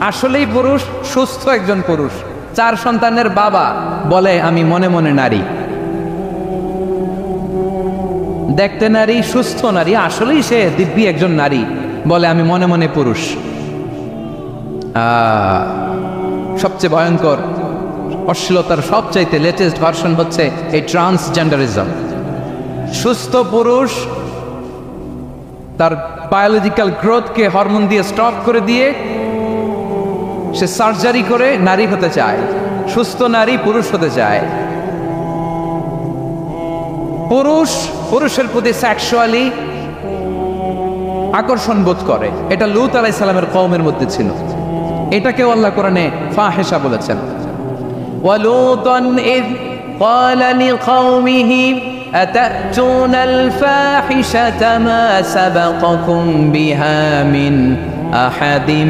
আসলেই পুরুষ, সুস্থ একজন পুরুষ, 4 সন্তানের বাবা, বলে আমি মনে মনে নারী। দেখতে নারী, সুস্থ নারী, আসলেই সে দিব্যি একজন নারী, বলে আমি মনে মনে পুরুষ। সবচেয়ে ভয়ঙ্কর অশ্লীলতার সবচাইতে লেটেস্ট ভার্সন হচ্ছে এই ট্রান্সজেন্ডারিজম। সুস্থ পুরুষ তার বায়োলজিক্যাল গ্রোথকে হরমোন দিয়ে স্টপ করে দিয়ে সে সার্জারি করে নারী হতে চায়। সুস্থ নারী পুরুষ হতে চায়। পুরুষ পুরুষের প্রতি সেক্সুয়ালি আকর্ষণ বোধ করে। এটা লূত আলাইহিস সালামের কওমের মধ্যে ছিল। এটাকেও আল্লাহ কোরআনে ফাহিশা বলেছেন। ওয়ালুতান ইয ক্বালা লিকাওমিহি আতাতুনাল ফাহিশাতা মা সাবাকাকুম বিহা মিন আহাদিম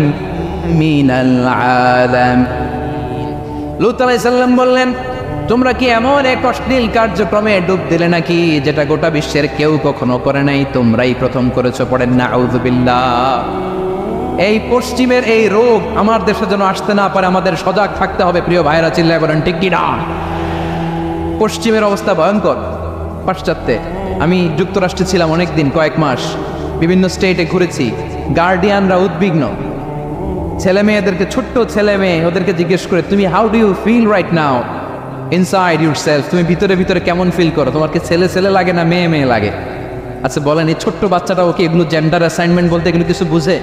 মিনাল আলাম। লূত আলাইহিস সালাম বললেন, তোমরা কি এমন এক অশ্লীল কার্যক্রমে ডুব দিলে নাকি যেটা গোটা বিশ্বের কেউ কখনো করে নাই? তোমরাই প্রথম করেছো। পড়েন নাউযুবিল্লাহ। এই পশ্চিমের এই রোগ আমার দেশে যেন আসতে না পারে, আমাদের সজাগ থাকতে হবে। প্রিয় ভাইরা, চিল্লায় বলেন ঠিক কি না? পশ্চিমের অবস্থা ভয়ঙ্কর। পাশ্চাত্যে আমি যুক্তরাষ্ট্রে ছিলাম অনেকদিন, কয়েক মাস, বিভিন্ন স্টেটে ঘুরেছি। গার্ডিয়ানরা উদ্বিগ্ন। ছেলে মেয়েদেরকে, ছোট্ট ছেলে মেয়ে, ওদেরকে জিজ্ঞেস করে, তুমি how do you feel right now inside yourself? তুমি ভিতরে ভিতরে কেমন ফিল করো? তোমার কি ছেলে ছেলে লাগে না মেয়ে মেয়ে লাগে? আচ্ছা বলেন, এই ছোট্ট বাচ্চাটা ওকে এগুলো জেন্ডার অ্যাসাইনমেন্ট বলতে এগুলো কিছু বুঝে?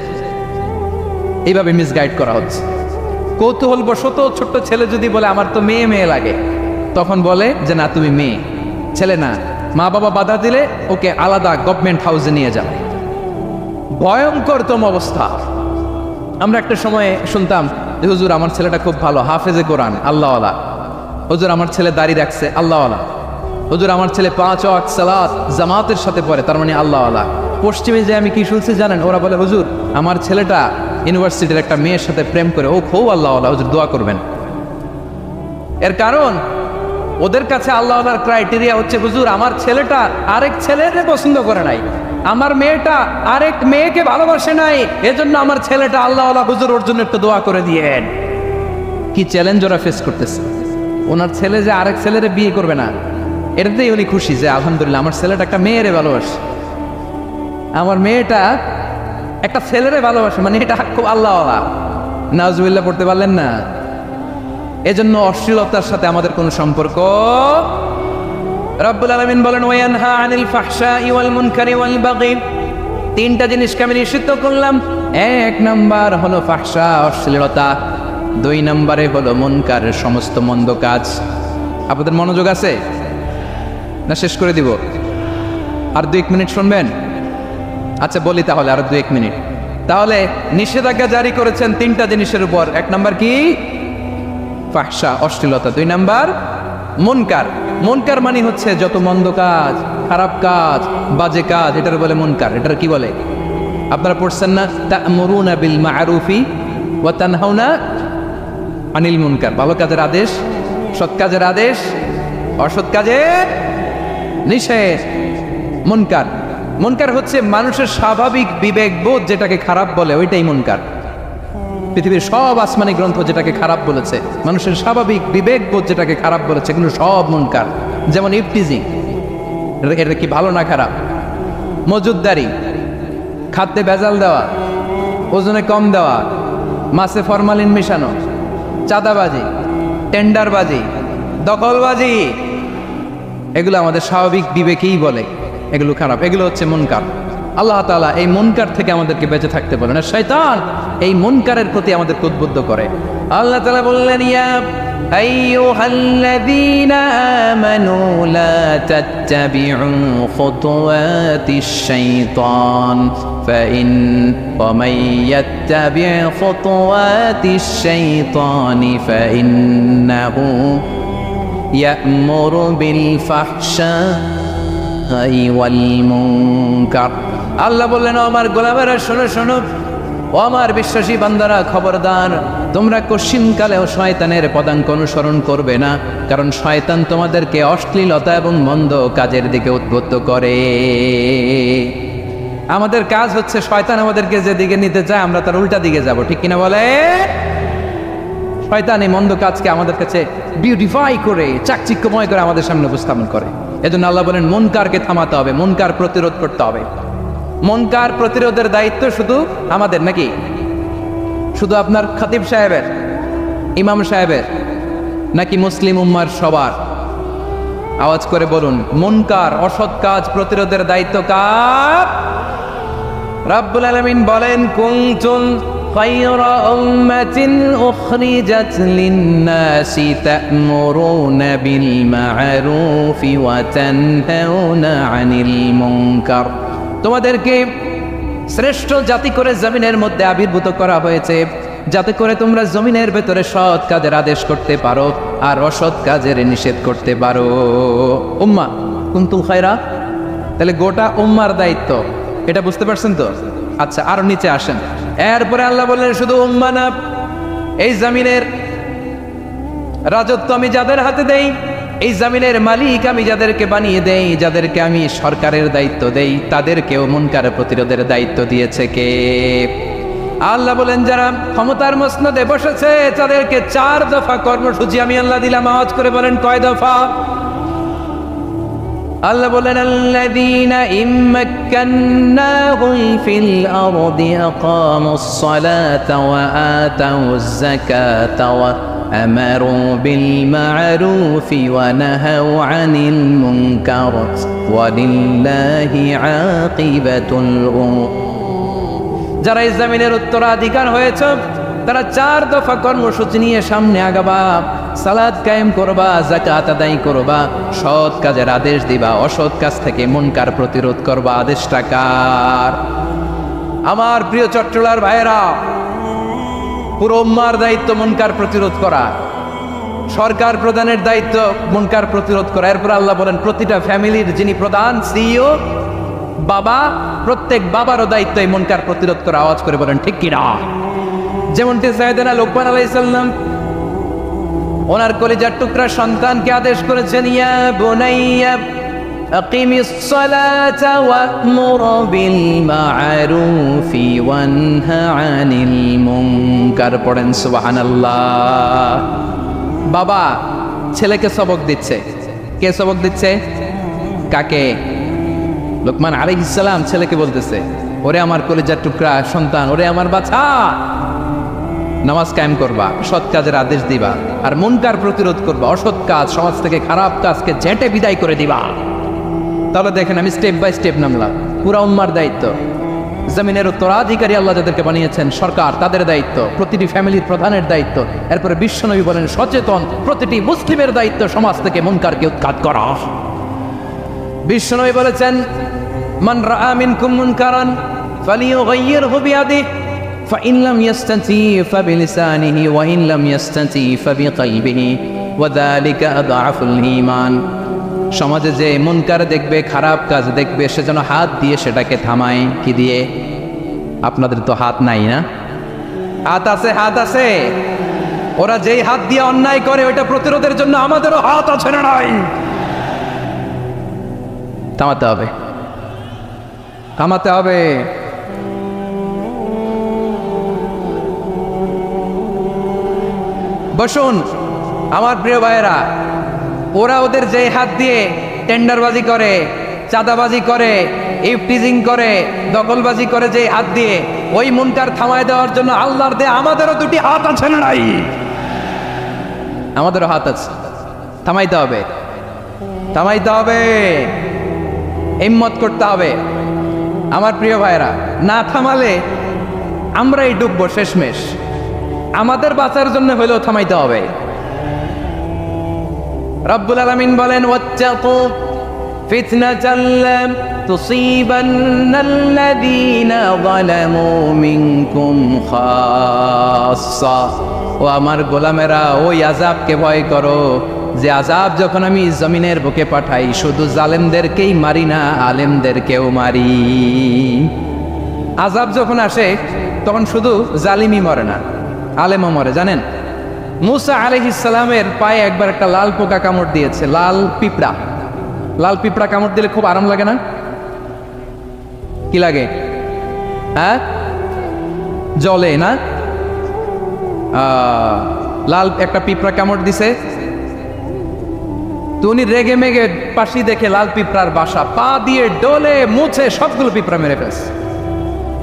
এইভাবে মিসগাইড করা হচ্ছে। কৌতূহল বশত ছোট্ট ছেলে যদি বলে আমার তো মেয়ে মেয়ে লাগে, তখন বলে যে না তুমি মেয়ে, ছেলে না। মা বাবা বাধা দিলে ওকে আলাদা গভর্নমেন্ট হাউসে নিয়ে যাবে। ভয়ঙ্করতম অবস্থা। আমরা একটা সময় শুনতাম যে হুজুর আমার ছেলেটা খুব ভালো, হাফেজে কোরআন, আল্লাহওয়ালা। হুজুর আমার ছেলে দাড়ি রাখছে, আল্লাহওয়ালা। হুজুর আমার ছেলে 5 ওয়াক্ত সালাত জামাতের সাথে পড়ে, তার মানে আল্লাহওয়ালা। পশ্চিমে যে আমি কি শুনছি জানেন? ওরা বলে হুজুর আমার ছেলেটা ইউনিভার্সিটির একটা মেয়ের সাথে প্রেম করে, ও খুব আল্লাহওয়ালা, হুজুর দোয়া করবেন। এর কারণ ওদের কাছে আল্লাহওয়ালার ক্রাইটেরিয়া হচ্ছে হুজুর আমার ছেলেটা আরেক ছেলেকে পছন্দ করে নাই, আমার মেয়েটা আরেক মেয়েকে ভালোবাসে নাই, এজন্য আমার ছেলেটা আল্লাহওয়ালা, হুজুর ওর জন্য একটু দোয়া করে দিয়েন। কি চ্যালেঞ্জ ওরা ফেস করতেছে। ওনার ছেলে যে আরেক ছেলেরে বিয়ে করবে না, এটাতেই উনি খুশি যে আলহামদুলিল্লাহ আমার ছেলেটা একটা মেয়েরে ভালোবাসে, আমার মেয়েটা একটা ছেলেরে ভালোবাসে, মানে এটা খুব আল্লাহওয়ালা। নাউজুবিল্লাহ পড়তে পারলেন না? এজন্য অশ্লীলতার সাথে আমাদের কোনো সম্পর্ক। রব্বুল আলামিন বলেন ওয়ায়ানহা আনিল ফাহশাই ওয়াল মুনকারি ওয়াল বাগি, তিনটা জিনিসকে আমি নিষিদ্ধ করলাম। এক নাম্বার হলো ফাহশা, অশ্লীলতা। দুই নম্বরে হলো মুনকারের সমস্ত মন্দ কাজ। আপনাদের মনোযোগ আছে না? শেষ করে দিব? আর 2 মিনিট শুনবেন? আচ্ছা বলি তাহলে, আর 2 মিনিট। তাহলে নিষেধাজ্ঞা জারি করেছেন তিনটা জিনিসের উপর। এক নাম্বার কি? ফাহশা, অশ্লীলতা। 2 নাম্বার মুনকার। মুনকার মানে হচ্ছে যত মন্দ কাজ, খারাপ কাজ, বাজে কাজ, এটার বলে মুনকার। এটার কি বলে? আপনারা পড়ছেন না, তা'মুরুনা বিল মা'রুফি ওয়া তানহাউনা আনিল মুনকার। ভালো কাজের আদেশ, সৎ কাজের আদেশ, অসৎ কাজের নিষেধ। মুনকার, মুনকার হচ্ছে মানুষের স্বাভাবিক বিবেক বোধ যেটাকে খারাপ বলে, ওইটাই মুনকার। পৃথিবীর সব আসমানি গ্রন্থ যেটাকে খারাপ বলেছে, মানুষের স্বাভাবিক বিবেক বোধ যেটাকে খারাপ বলেছে, এগুলো সব মুনকার। যেমন ইফটিজিং, এটা কি ভালো না খারাপ? মজুদদারি, খাদ্যে ভেজাল দেওয়া, ওজনে কম দেওয়া, মাছে ফরমালিন মেশানো, চাঁদাবাজি, টেন্ডারবাজি, দখলবাজি, এগুলো আমাদের স্বাভাবিক বিবেকেই বলে এগুলো খারাপ, এগুলো হচ্ছে মুনকার। আল্লাহ তাআলা এই মুনকার থেকে আমাদেরকে বেঁচে থাকতে বলেন। আর শয়তান এই মুনকারের প্রতি আমাদেরকে উদ্বুদ্ধ করে। আল্লাহ তাআলা বললেন, ইয়া আইয়ুহাল্লাযীনা আমানু লা তাত্তাবিউ খুতুওয়াতিশ শাইতান ফাইন ওয়া মান ইয়াত্তাবি' খুতুওয়াতিশ শাইতানি ফাইন্নাহু ইয়া'মুরু বিল ফাহশাই ওয়াল মুনকার। আল্লাহ বললেন, আমার গোলামেরা শোনো শোনো, ও আমার বিশ্বাসী বান্দারা খবরদার, তোমরা কশিনকালেও শয়তানের পদাঙ্ক অনুসরণ করবে না, কারণ শয়তান তোমাদেরকে অশ্লীলতা এবং মন্দ কাজের দিকে উদ্বুদ্ধ করে। আমাদের কাজ হচ্ছে শয়তান আমাদেরকে যেদিকে নিতে চায় আমরা তার উল্টা দিকে যাব, ঠিক কিনা বলে? শয়তান এই মন্দ কাজকে আমাদের কাছে বিউটিফাই করে, চাকচিক্যময় করে আমাদের সামনে উপস্থাপন করে। এজন্য আল্লাহ বলেন মুনকারকে থামাতে হবে, মুনকার প্রতিরোধ করতে হবে। মুনকার প্রতিরোধের দায়িত্ব শুধু আমাদের নাকি? শুধু আপনার খতিব সাহেবের, ইমাম সাহেবের, নাকি মুসলিম উম্মার সবার? আওয়াজ করে বলুন, মুনকার অসৎ কাজ প্রতিরোধের দায়িত্ব কার? রাব্বুল আলামিন বলেন, কুনতুম খায়রা উম্মাতিন উখরিজাত লিন-নাসি তা'মুরুনা বিল মা'রুফি ওয়া তানহাউনা আনিল মুনকার। তোমাদেরকে শ্রেষ্ঠ জাতি করে জমিনের মধ্যে আবির্ভূত করা হয়েছে, যাতে করে তোমরা জমিনের ভেতরে সৎ কাজের আদেশ করতে পারো আর অসৎ কাজের নিষেধ করতে পারো। উম্মাহ কুনতুম খায়রা, তাহলে গোটা উম্মার দায়িত্ব, এটা বুঝতে পারছেন তো? আচ্ছা, আরো নিচে আসেন। এরপরে আল্লাহ বললেন, শুধু উম্মাহ না, এই জমিনের রাজত্ব আমি যাদের হাতে দেই, এই জমিনের মালিক আমি যাদেরকে বানিয়ে দেই, যাদেরকে আমি সরকারের দায়িত্ব দেই, তাদেরকেও মুনকার প্রতিরোধের দায়িত্ব দিয়েছে কে? আল্লাহ বলেন, যারা ক্ষমতার মসনদে বসেছে তাদেরকে 4 দফা কর্মসূচি আমি আল্লাহ দিলাম। আওয়াজ করে বলেন, কয় দফা? আল্লাহ বলেন, আল্লাযীনা ইম্মাক্কান্নাহুম ফিল আরদি আকামুস সালাতা ওয়া আতাউয যাকাতা ওয়া আমারু বিল মা'রুফি ওয়া নাহাউ আনিল মুনকার ওয়া লিল্লাহি আকিবাতুল উমুর। যারা এই জমিনের উত্তরাধিকার হয়েছে তারা 4 দফা কর্মসূচি নিয়ে সামনে আগাবা। সালাত কায়েম করবা, যাকাত আদায় করবা, সৎ কাজের আদেশ দিবা, অসৎ কাজ থেকে মুনকার প্রতিরোধ করবা। আদেশটা কার? আমার প্রিয় চট্টলার ভাইয়েরা, পুরো উম্মার দায়িত্ব মুনকার প্রতিরোধ করা, সরকার প্রধানের দায়িত্ব মুনকার প্রতিরোধ করা। এরপর আল্লাহ বলেন, প্রতিটা ফ্যামিলির যিনি প্রধান সিইও বাবা, প্রত্যেক বাবারও দায়িত্ব এই মুনকার প্রতিরোধ করা। আওয়াজ করে বলেন ঠিক কিনা? যেমনটি সাইয়েদনা লুকমান আলাইহিস সালাম ওনার কলিজার টুকরা সন্তানকে আদেশ করেছেন, ইয়া বুনাইয়া আকিমিস সালাতা ওয়া'মুর বিল মা'রুফি ওয়ানহা আনিল মুনকার। পড়েন সুবহানাল্লাহ। বাবা, ছেলেকে সবক দিচ্ছে। কে সবক দিচ্ছে? কাকে? লোকমান আলাইহিস সালাম ছেলেকে বলতেছে, ওরে আমার কলিজার টুকরা সন্তান, ওরে আমার বাছা, নামাজ কায়েম করবা, সৎ কাজের আদেশ দিবা, আর মুনকার প্রতিরোধ করবা, অসৎ কাজ, সমাজ থেকে খারাপ কাজকে ঝেঁটে বিদায় করে দিবা। তাহলে দেখেন, আমি স্টেপ বাই স্টেপ নামলাম। পুরা উম্মার দায়িত্ব, জমিনের উত্তরাধিকারী আল্লাহ যাদেরকে বানিয়েছেন সরকার, তাদের দায়িত্ব, প্রতিটি ফ্যামিলির প্রধানের দায়িত্ব। এরপরে বিশ্বনবী বলেন সচেতন প্রতিটি মুসলিমের দায়িত্ব সমাজ থেকে মুনকারকে উৎখাত করা। বিশ্বনবী বলেছেন, মান রাআ মিনকুম মুনকারান ফালিয়ুগাইয়িরহু বিয়াদিহি ফাইন লাম ইয়াস্তাতি ফাবিলিসানিহি ওয়া ইন লাম ইয়াস্তাতি ফাবিকলবিহি ওয়া যালিকা আযআফুল ঈমান। সমাজে যে মুনকার দেখবে, খারাপ কাজ দেখবে, সে যেন হাত দিয়ে সেটাকে থামায়। কি দিয়ে? আপনাদের তো হাত নাই না? হাত আছে, হাত আছে। ওরা যেই হাত দিয়ে অন্যায় করে ওইটা প্রতিরোধের জন্য আমাদেরও হাত আছে না নাই? থামাতে হবে, থামাতে হবে। বসুন আমার প্রিয় ভাইয়েরা, ওরা ওদের যে হাত দিয়ে টেন্ডারবাজি করে, চাঁদাবাজি করে, ইফটিজিং করে, দখলবাজি করে, যে হাত দিয়ে, ওই মুনকার থামায় দেওয়ার জন্য আল্লাহর দেয়া আমাদেরও দুটি হাত আছে না নাই? আমাদেরও হাত আছে, থামাইতে হবে, থামাইতে হবে, হিম্মত করতে হবে। আমার প্রিয় ভাইয়েরা, না থামালে আমরাই ডুববো শেষমেশ। আমাদের বাঁচার জন্য হলেও থামাইতে হবে। রব্বুল আলামিন বলেন, ওয়াত্তাকু ফিতনাতাল লা তুসিবান্নাল্লাযীনা যালামু মিনকুম খাসসা। ও আমার গোলামেরা, ওই আযাবকে ভয় করো যে আযাব যখন আমি জমিনের বুকে পাঠাই শুধু জালেমদেরকেই মারি না, আলেমদেরকেও মারি। আযাব যখন আসে তখন শুধু জালিমই মরে না, আলেমও মরে। জানেন, মুসা আলাইহিস সালামের পায়ে একবার একটা লাল পোকা কামড় দিয়েছে, লাল পিঁপড়া। লাল পিঁপড়া কামড় দিলে খুব আরাম লাগে না? কি লাগে? হ্যাঁ, জলে না? লাল একটা পিঁপড়া কামড় দিছে, তো উনি রেগে মেগে পাশি দেখে লাল পিঁপড়ার বাসা, পা দিয়ে ডলে মুছে সবগুলো পিঁপড়া মেরে ফেলছে।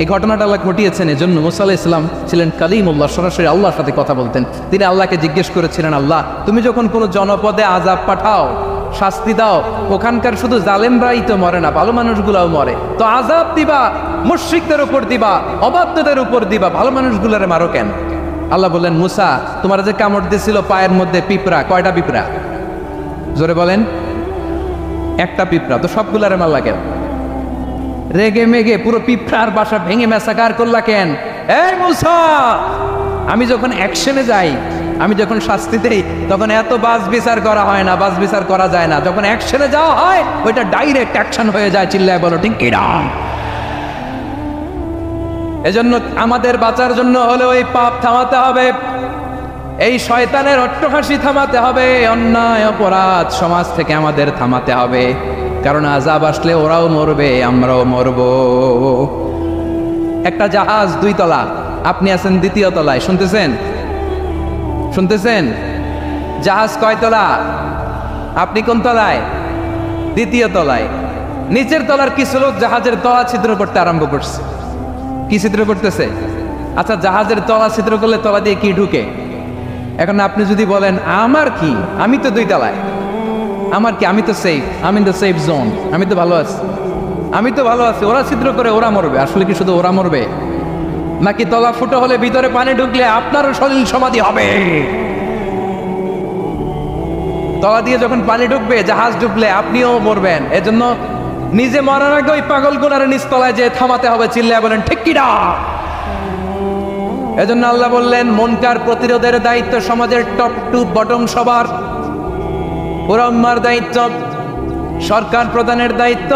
এই ঘটনাটা আল্লাহ ঘটিয়েছেন এজন্য মুসা আলাইহিস সালাম ছিলেন কালিমুল্লাহ, সরাসরি আল্লাহর সাথে কথা বলতেন। তিনি আল্লাহকে জিজ্ঞেস করেছিলেন, আল্লাহ তুমি যখন কোনো জনপদে আযাব পাঠাও, শাস্তি দাও, ওখানকার শুধু জালেমরাই তো মরে না, ভালো মানুষগুলাও মরে, তো আযাব দিবা মুশরিকদের উপর দিবা, অবাধ্যদের উপর দিবা, ভালো মানুষগুলারে মারো কেন? আল্লাহ বললেন, মুসা তোমার যে কামড় দিয়েছিল পায়ের মধ্যে পিঁপড়া, কয়টা পিঁপড়া? জোরে বলেন। একটা পিঁপড়া, তো সবগুলারে মারলা কেন? রেগে মেগে পুরো পিঁপড়ার বাসা ভেঙে ম্যাসাকার করলা কেন? এই মুসা, আমি যখন অ্যাকশনে যাই, আমি যখন শাস্তি দেই, তখন এত বাস বিচার করা হয় না, বাস বিচার করা যায় না। যখন অ্যাকশনে যাওয়া হয় ওইটা ডাইরেক্ট অ্যাকশন হয়ে যায়। চিল্লায় বলো ঠিক কিনা? এজন্য আমাদের বাঁচার জন্য হলে ওই পাপ থামাতে হবে, এই শয়তানের অট্টহাসি থামাতে হবে, অন্যায় অপরাধ সমাজ থেকে আমাদের থামাতে হবে। কারণ আযাব আসলে ওরাও মরবে, আমরাও মরব। একটা জাহাজ 2 তলা, আপনি আছেন 2য় তলায়, শুনতেছেন? শুনতেছেন? জাহাজ কয় তলা? আপনি কোন তলায়? 2য় তলায়। নিচের তলার কিছু লোক জাহাজের তলা ছিদ্র করতে আরম্ভ করছে। কি ছিদ্র করতেছে? আচ্ছা, জাহাজের তলা ছিদ্র করলে তলা দিয়ে কি ঢুকে? এখন আপনি যদি বলেন আমার কি, আমি তো 2 তলায়, আমার কি, আমি তো সেফ, আমি ইন দ্য সেফ জোন, আমি তো ভালো আছি, আমি তো ভালো আছি, ওরা ছিদ্র করে ওরা মরবে। আসলে কি শুধু ওরা মরবে, নাকি তলা ফুটো হলে ভিতরে পানি ঢুকলে আপনারও সলিল সমাধি হবে? তলা দিয়ে যখন পানি ঢুকবে, জাহাজ ঢুকলে আপনিও মরবেন। এজন্য নিজে মরার আগে ওই পাগলগুলার নিচ তলায় যে থামাতে হবে। চিল্লায় বলেন ঠিক কিনা? এজন্য আল্লাহ বললেন, মুনকার প্রতিরোধের দায়িত্ব সমাজের টপ টু বটম সবার। পুরো উম্মার দায়িত্ব, সরকার প্রধানের দায়িত্ব,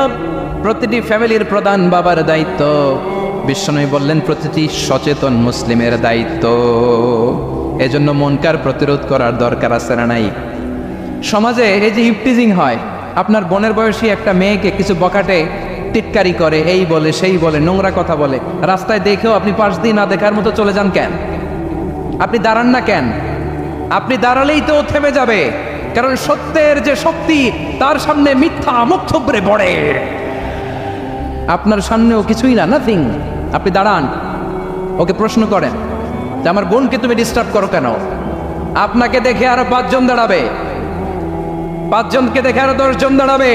প্রতিটি ফ্যামিলির প্রধান বাবার দায়িত্ব। বিশ্বনবী বললেন প্রতিটি সচেতন মুসলিমের দায়িত্ব। এজন্য মুনকার প্রতিরোধ করার দরকার আছে না নাই? সমাজে এই যে ইফটিজিং হয়, আপনার বোনের বয়সী একটা মেয়েকে কিছু বকাটে টিটকারি করে, এই বলে সেই বলে, নোংরা কথা বলে, রাস্তায় দেখেও আপনি পাশ দিয়ে না দেখার মতো চলে যান কেন? আপনি দাঁড়ান না কেন? আপনি দাঁড়ালেই তো থেমে যাবে। কারণ সত্যের যে শক্তি তার সামনে মিথ্যা মুখ থুবড়ে পড়ে। আপনার সামনেও কিছুই না, নাথিং। আপনি দাঁড়ান, ওকে প্রশ্ন করেন যে আমার বোনকে তুমি ডিস্টার্ব করো কেন? আপনাকে দেখে আরো 5 জন দাঁড়াবে, 5 জনকে দেখে আরো 10 জন দাঁড়াবে।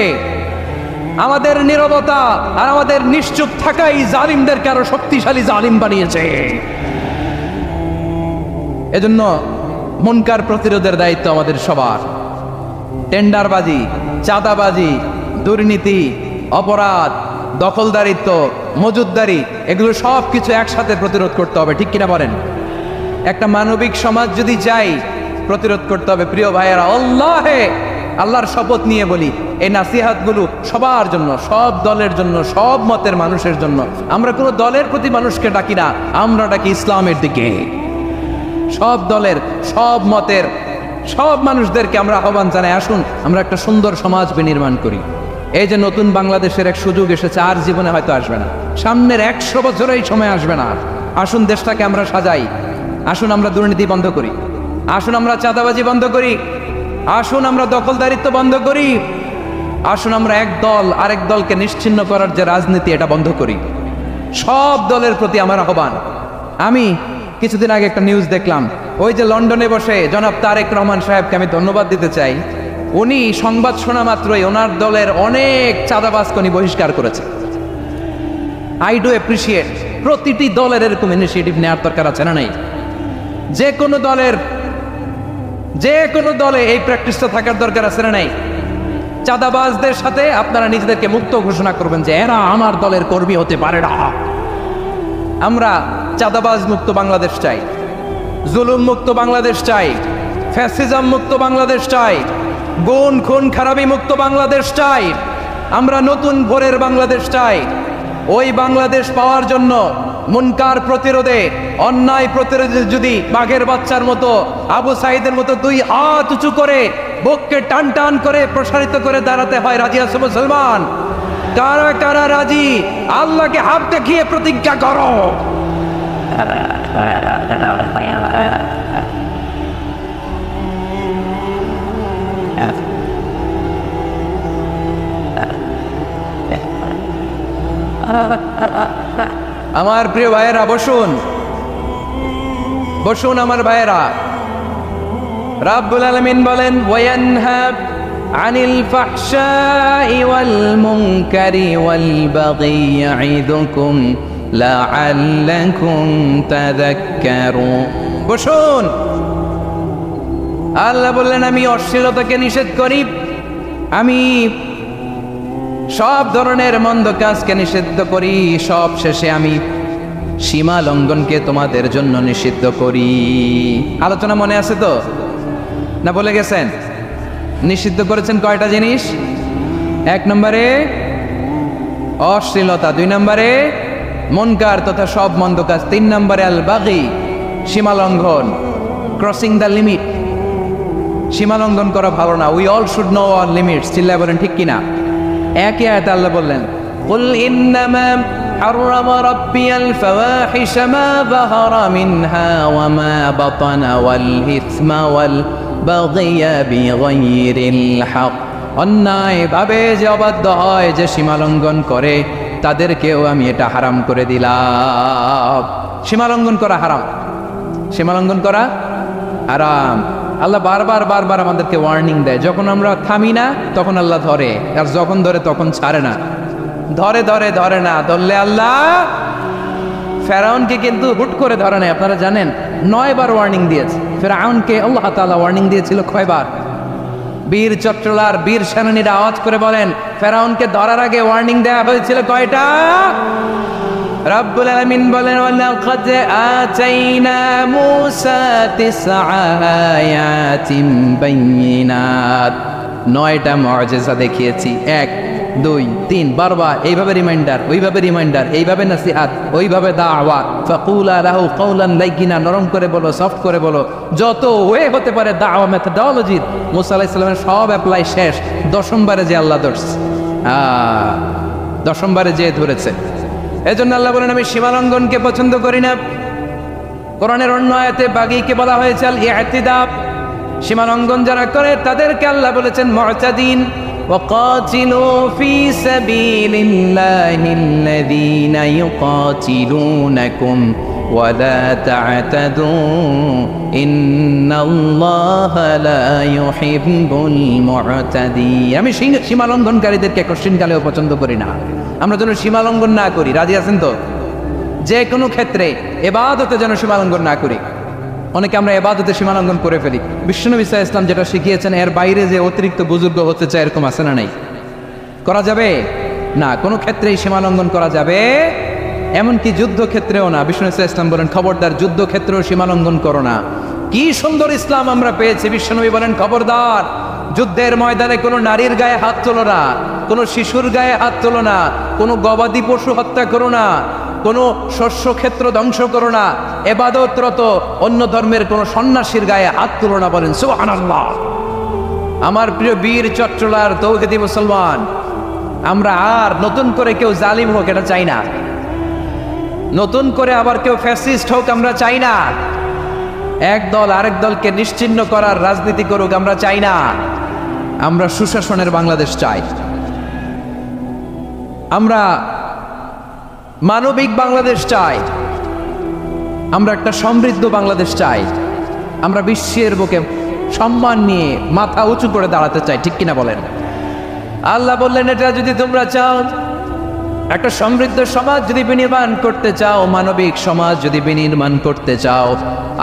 আমাদের নীরবতা আর আমাদের নিশ্চুপ থাকাই জালিমদেরকে আরো শক্তিশালী জালিম বানিয়েছে। এজন্য মুনকার প্রতিরোধের দায়িত্ব আমাদের সবার। টেন্ডারবাজি, চাঁদাবাজি, দুর্নীতি, অপরাধ, দখলদারিত্ব, মজুদদারি, এগুলো সব কিছু একসাথে প্রতিরোধ করতে হবে, ঠিক কিনা বলেন? একটা মানবিক সমাজ যদি চাই, প্রতিরোধ করতে হবে। প্রিয় ভাইয়েরা, আল্লাহর শপথ নিয়ে বলি, এই নাসিহাতগুলো সবার জন্য, সব দলের জন্য, সব মতের মানুষের জন্য। আমরা কোনো দলের প্রতি মানুষকে ডাকি না, আমরা ডাকি ইসলামের দিকে। সব দলের, সব মতের, সব মানুষদেরকে আমরা আহ্বান জানাই, আসুন আমরা একটা সুন্দর সমাজ বিনির্মাণ করি। এই যে নতুন বাংলাদেশের এক সুযোগ এসেছে, আর জীবনে হয়তো আসবে না, সামনের 100 বছরে এই সময় আসবে না। আসুন দেশটাকে আমরা সাজাই, আসুন আমরা দুর্নীতি বন্ধ করি, আসুন আমরা চাঁদাবাজি বন্ধ করি, আসুন আমরা দখলদারিত্ব বন্ধ করি, আসুন আমরা এক দল আরেক দলকে নিশ্চিহ্ন করার যে রাজনীতি, এটা বন্ধ করি। সব দলের প্রতি আমার আহ্বান। আমি কিছুদিন আগে একটা নিউজ দেখলাম, ওই যে লন্ডনে বসে জনাব তারেক রহমান সাহেবকে আমি ধন্যবাদ দিতে চাই। উনি সংবাদ শোনা মাত্রই ওনার দলের অনেক চাঁদাবাজকে উনি বহিষ্কার করেছে। I do appreciate. প্রতিটি দলের এরকম ইনিশিয়েটিভ নেওয়ার দরকার আছে না নাই? যে কোনো দলে এই প্র্যাকটিসটা থাকার দরকার আছে না নাই? চাঁদাবাজদের সাথে আপনারা নিজেদেরকে মুক্ত ঘোষণা করবেন যে এরা আমার দলের কর্মী হতে পারে না। আমরা চাঁদাবাজ মুক্ত বাংলাদেশ চাই, জুলুম মুক্ত বাংলাদেশ চাই, ফ্যাসিজম মুক্ত বাংলাদেশ চাই, গুণ খুন খারাপি মুক্ত বাংলাদেশ চাই। আমরা নতুন ভোরের বাংলাদেশ চাই। ওই বাংলাদেশ পাওয়ার জন্য মুনকার প্রতিরোধে, অন্যায় প্রতিরোধে যদি বাঘের বাচ্চার মতো, আবু সাইদের মতো 2 হাত উঁচু করে, বুককে টান টান করে প্রসারিত করে দাঁড়াতে হয়, রাজি আছে মুসলমান? কারা কারা রাজি? আল্লাহকে হাত দেখিয়ে প্রতিজ্ঞা করো। আমার প্রিয় ভাইয়েরা, বসুন বসুন আমার ভাইয়েরা। রাব্বুল আলামিন বলেন, ওয়ায়ানহা আনিল ফাহশাই ওয়াল মুনকারি ওয়াল বাগি ইয়াইদুকুম লাআল্লাকুম তাযাক্কারুন। বসুন। আল্লাহ বললেন, আমি অশ্লীলতাকে নিষেধ করি, আমি সব ধরনের মন্দ কাজকে নিষিদ্ধ করি, সব শেষে আমি সীমা লঙ্ঘনকে তোমাদের জন্য নিষিদ্ধ করি। আলোচনা মনে আছে তো? না বলে গেছেন? নিষিদ্ধ করেছেন কয়টা জিনিস? 1 নম্বরে অশ্লীলতা, 2 নম্বরে মুনকার তথা সব মন্দ কাজ, 3 নম্বরে আল বাগি, সীমা লঙ্ঘন, ক্রসিং দ্য লিমিট। সীমা লঙ্ঘন করা ভালো না। We all should know our limits. চিল্লায় বলেন ঠিক কিনা? একই আয়াতে আল্লাহ বললেন, কুল ইন্নামা হাররামা রাব্বিয়াল ফাওয়াহিশা মা যাহারা মিনহা ওয়া মা বাতানা ওয়াল ইসমা ওয়াল বাগিয়া বিগাইরিল হক। অন্যায় ভাবে যে অবাধ্য হয়, যে সীমা লঙ্ঘন করে, তাদেরকেও আমি এটা হারাম করে দিলাম। সীমা লঙ্ঘন করা হারাম, সীমা লঙ্ঘন করা হারাম। আল্লাহ বারবার আমাদেরকে ওয়ার্নিং দেয়। যখন আমরা থামি না তখন আল্লাহ ধরে, আর যখন ধরে তখন ছাড়ে না। ধরে না, ধরলে আল্লাহ ফেরাউনকে কিন্তু হুট করে ধরে নাই। আপনারা জানেন 9 বার ওয়ার্নিং দিয়েছে ফেরাউনকে। আল্লাহ তাআলা ওয়ার্নিং দিয়েছিল কয়বার? বীর চট্টলার বীর সেনানীরা আওয়াজ করে বলেন, ফেরাউনকে ধরার আগে ওয়ার্নিং দেওয়া হয়েছিল কয়টা? রাব্বুল আলামিন বলেন, ওয়ালাকাদ আতাইনা মূসা 9 আয়াতিন বাইয়িনাত। 9টা মুআজিজা দেখিয়েছি। 1 2 3 বারবার এইভাবে রিমাইন্ডার, ওইভাবে রিমাইন্ডার, এইভাবে নসিহাত, ওইভাবে দাওয়া। ফাকুলা লাহু কাওলান লাইয়িনা, নরম করে বলো, সফট করে বলো, যত ওয়ে হতে পারে দাওয়া মেথডোলজি। মূসা আলাইহিস সালামের সব অ্যাপ্লাই শেষ। 10ম বারে যে আল্লাহ ধরছে, 10ম বারে যে ধরেছে। এজন্য আল্লাহ বলেন, আমি সীমালঙ্ঘনকে পছন্দ করি না। কোরআনের অন্য আয়াতে বাগীকে বলা হয়েছে আল ইতিদা, সীমা লঙ্ঘন যারা করে তাদেরকে আল্লাহ বলেছেন মুতাদিন। وقاتلوا في سبيل الله الذين يقاتلونكم ولا تعتدوا إن الله لا يحب المعتدين। আমি সীমা লঙ্ঘনকারীদেরকে কোশ্চিন কালেও পছন্দ করি না। আমরা যেন সীমা লঙ্ঘন না করি, রাজি আছেন তো? যে কোনো ক্ষেত্রে ইবাদতে যেন সীমা লঙ্ঘন না করি। অনেকে আমরা ইবাদতে সীমা লঙ্ঘন করে ফেলি। বিশ্বনবী সাল্লাল্লাহু আলাইহি ওয়াসাল্লাম যেটা শিখিয়েছেন এর বাইরে যে অতিরিক্ত বুজুর্গ হতে চায় এরকম আছে না নাই? করা যাবে না, কোনো ক্ষেত্রেই সীমা লঙ্ঘন করা যাবে, এমনকি যুদ্ধক্ষেত্রেও না। বিশ্বনবী সাল্লাল্লাহু আলাইহি ওয়াসাল্লাম বলেন খবরদার যুদ্ধক্ষেত্রেও সীমা লঙ্ঘন করো না। কি সুন্দর ইসলাম আমরা পেয়েছি। বিশ্বনবী বলেন খবরদার যুদ্ধের ময়দানে কোনো নারীর গায়ে হাত তোলো না, কোনো শিশুর গায়ে হাত তোলো না, কোনো গবাদি পশু হত্যা করো না, কোনো শস্য ক্ষেত্র ধ্বংস করো না, ইবাদতরত অন্য ধর্মের কোনো সন্ন্যাসীর গায়ে হাত তুলো না। বলেন সুবহানাল্লাহ। আমার প্রিয় বীর চট্টলার তৌহিদি মুসলমান, আমরা আর নতুন করে কেউ জালিম হোক এটা চাই না, নতুন করে আবার কেউ ফ্যাসিস্ট হোক আমরা চাই না, এক দল আরেক দলকে নিশ্চিহ্ন করার রাজনীতি করুক আমরা চাই না। আমরা সুশাসনের বাংলাদেশ চাই, আমরা মানবিক বাংলাদেশ চাই, আমরা একটা সমৃদ্ধ বাংলাদেশ চাই, আমরা বিশ্বের বুকে সম্মান নিয়ে মাথা উঁচু করে দাঁড়াতে চাই, ঠিক কিনা বলেন? আল্লাহ বললেন এটা যদি তোমরা চাও, একটা সমৃদ্ধ সমাজ যদি বিনির্মাণ করতে চাও, মানবিক সমাজ যদি বিনির্মাণ করতে চাও,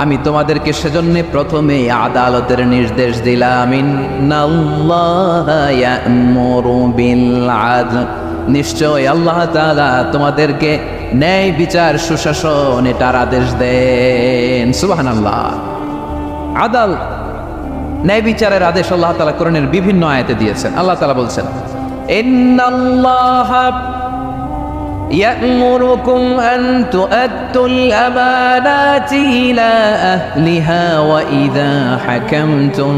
আমি তোমাদেরকে সেজন্য প্রথমে আদালতের নির্দেশ দিলাম। ইন্নাল্লাহা ইয়া'মুরু বিল আদল, নিশ্চয় আল্লাহ তাআলা তোমাদেরকে ন্যায় বিচার সুশাসন এটার আদেশ দেন। সুবহানাল্লাহ। আদাল ন্যায় বিচারের আদেশ আল্লাহ তাআলা কোরআনের বিভিন্ন আয়াতে দিয়েছেন। আল্লাহ তাআলা বলছেন ইন্নাল্লাহা يأمركم أن تؤدوا الأمانات إلى أهلها وإذا حكمتم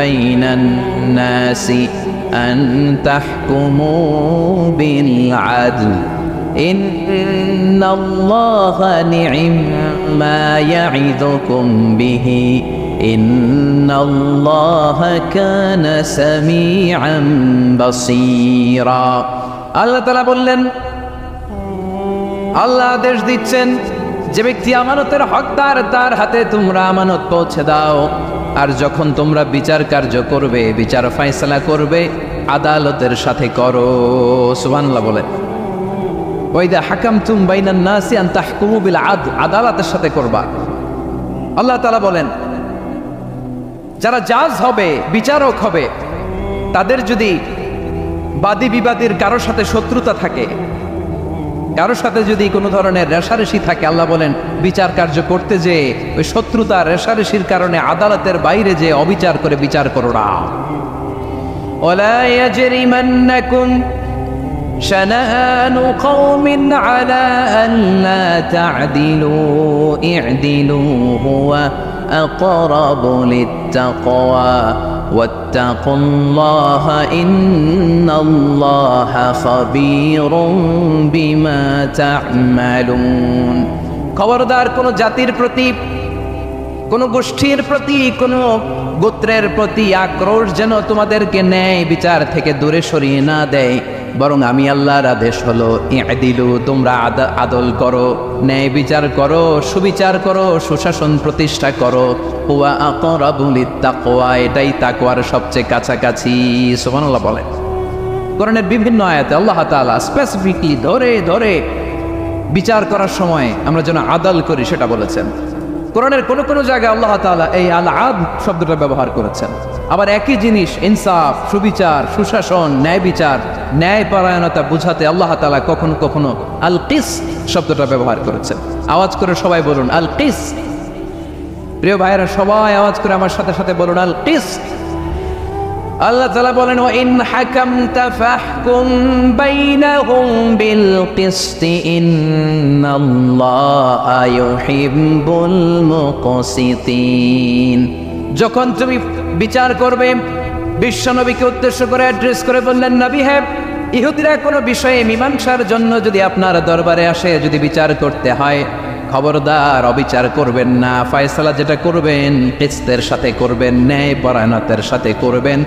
بين الناس أن تحكموا بالعدل إن الله نعم ما يعظكم به إن الله كان سميعا بصيرا। আল্লাহ তাআলা বললেন, আল্লাহ আদেশ দিচ্ছেন যে ব্যক্তি আমানতের হকদার তার হাতে তোমরা আমানত পৌঁছে দাও, আর যখন তোমরা বিচার কার্য করবে, বিচার ফয়সালা করবে, আদালতের সাথে করো। সুবহানাল্লাহ বলেন ওয়াইদা হাকামতুম বাইনান নাসি আন তাহকুমু বিল আদল, আদালতের সাথে করবা। আল্লাহ তাআলা বলেন যারা জাজ হবে, বিচারক হবে, তাদের যদি বাদী বিবাদীর কারোর সাথে শত্রুতা থাকে, কারোর সাথে যদি কোনো ধরনের রেষারেষি থাকে, আল্লাহ বলেন বিচার কার্য করতে যে ওই শত্রুতা রেষারেষির কারণে আদালতের বাইরে যে অবিচার করে বিচার করো না। ওয়ালা ইয়াজরিমান্নাকুম শানাআনু কওমিন আলা আল্লা তা'দিলু ই'দিলু হুয়া আকরাবু লিত্তাকওয়া ওয়াত্তাকুল্লাহা ইন্নাল্লাহা খাবীরুম বিমা তা'মালুন। খবরদার কোন জাতির প্রতি, কোন গোষ্ঠীর প্রতি, কোন গোত্রের প্রতি আক্রোশ যেন তোমাদেরকে ন্যায় বিচার থেকে দূরে সরিয়ে না দেয়, বরং আমি আল্লাহর আদেশ হলো ই'দিলু, তোমরা আদল করো, ন্যায় বিচার করো, সুবিচার করো, সুশাসন প্রতিষ্ঠা করো। হুয়া আকরাবু লিত্তাকওয়া, এটাই তাকওয়ার সবচেয়ে কাছাকাছি। সুবহানাল্লাহ বলেন। কোরআনের বিভিন্ন আয়াতে আল্লাহ তাআলা স্পেসিফিকলি ধরে ধরে বিচার করার সময় আমরা যেন আদল করি সেটা বলেছেন। কোরআনের কোন কোন জায়গায় আল্লাহ তাআলা এই আল আদল শব্দটা ব্যবহার করেছেন। আবার একই জিনিস ইনসাফ, সুবিচার, সুশাসন, ন্যায় বিচার, ন্যায়পরায়ণতা বুঝাতে আল্লাহ তাআলা কখনো কখনো আল কিসত শব্দটা ব্যবহার করেছেন। আওয়াজ করে সবাই বলুন আল কিসত। প্রিয় ভাইরা সবাই আওয়াজ করে আমার সাথে সাথে বলুন আল কিসত। আল্লাহ তাআলা বলেন ওয়া ইন হাকামতা ফাহকুম বাইনাহুম বিল কিসত ইন্নাল্লাহা ইউহিব্বুল মুকসিতিন। যখন তুমি বিচার করবে, বিশ্বনবীকে উদ্দেশ্য করে অ্যাড্রেস করে বললেন, নবী হে, ইহুদিরা কোনো বিষয়ে মীমাংসার জন্য যদি আপনার দরবারে আসে, যদি বিচার করতে হয়, খবরদার অবিচার করবেন না, ফয়সালা যেটা করবেন কিসতের সাথে করবেন, ন্যায় পরায়ণতার সাথে করবেন।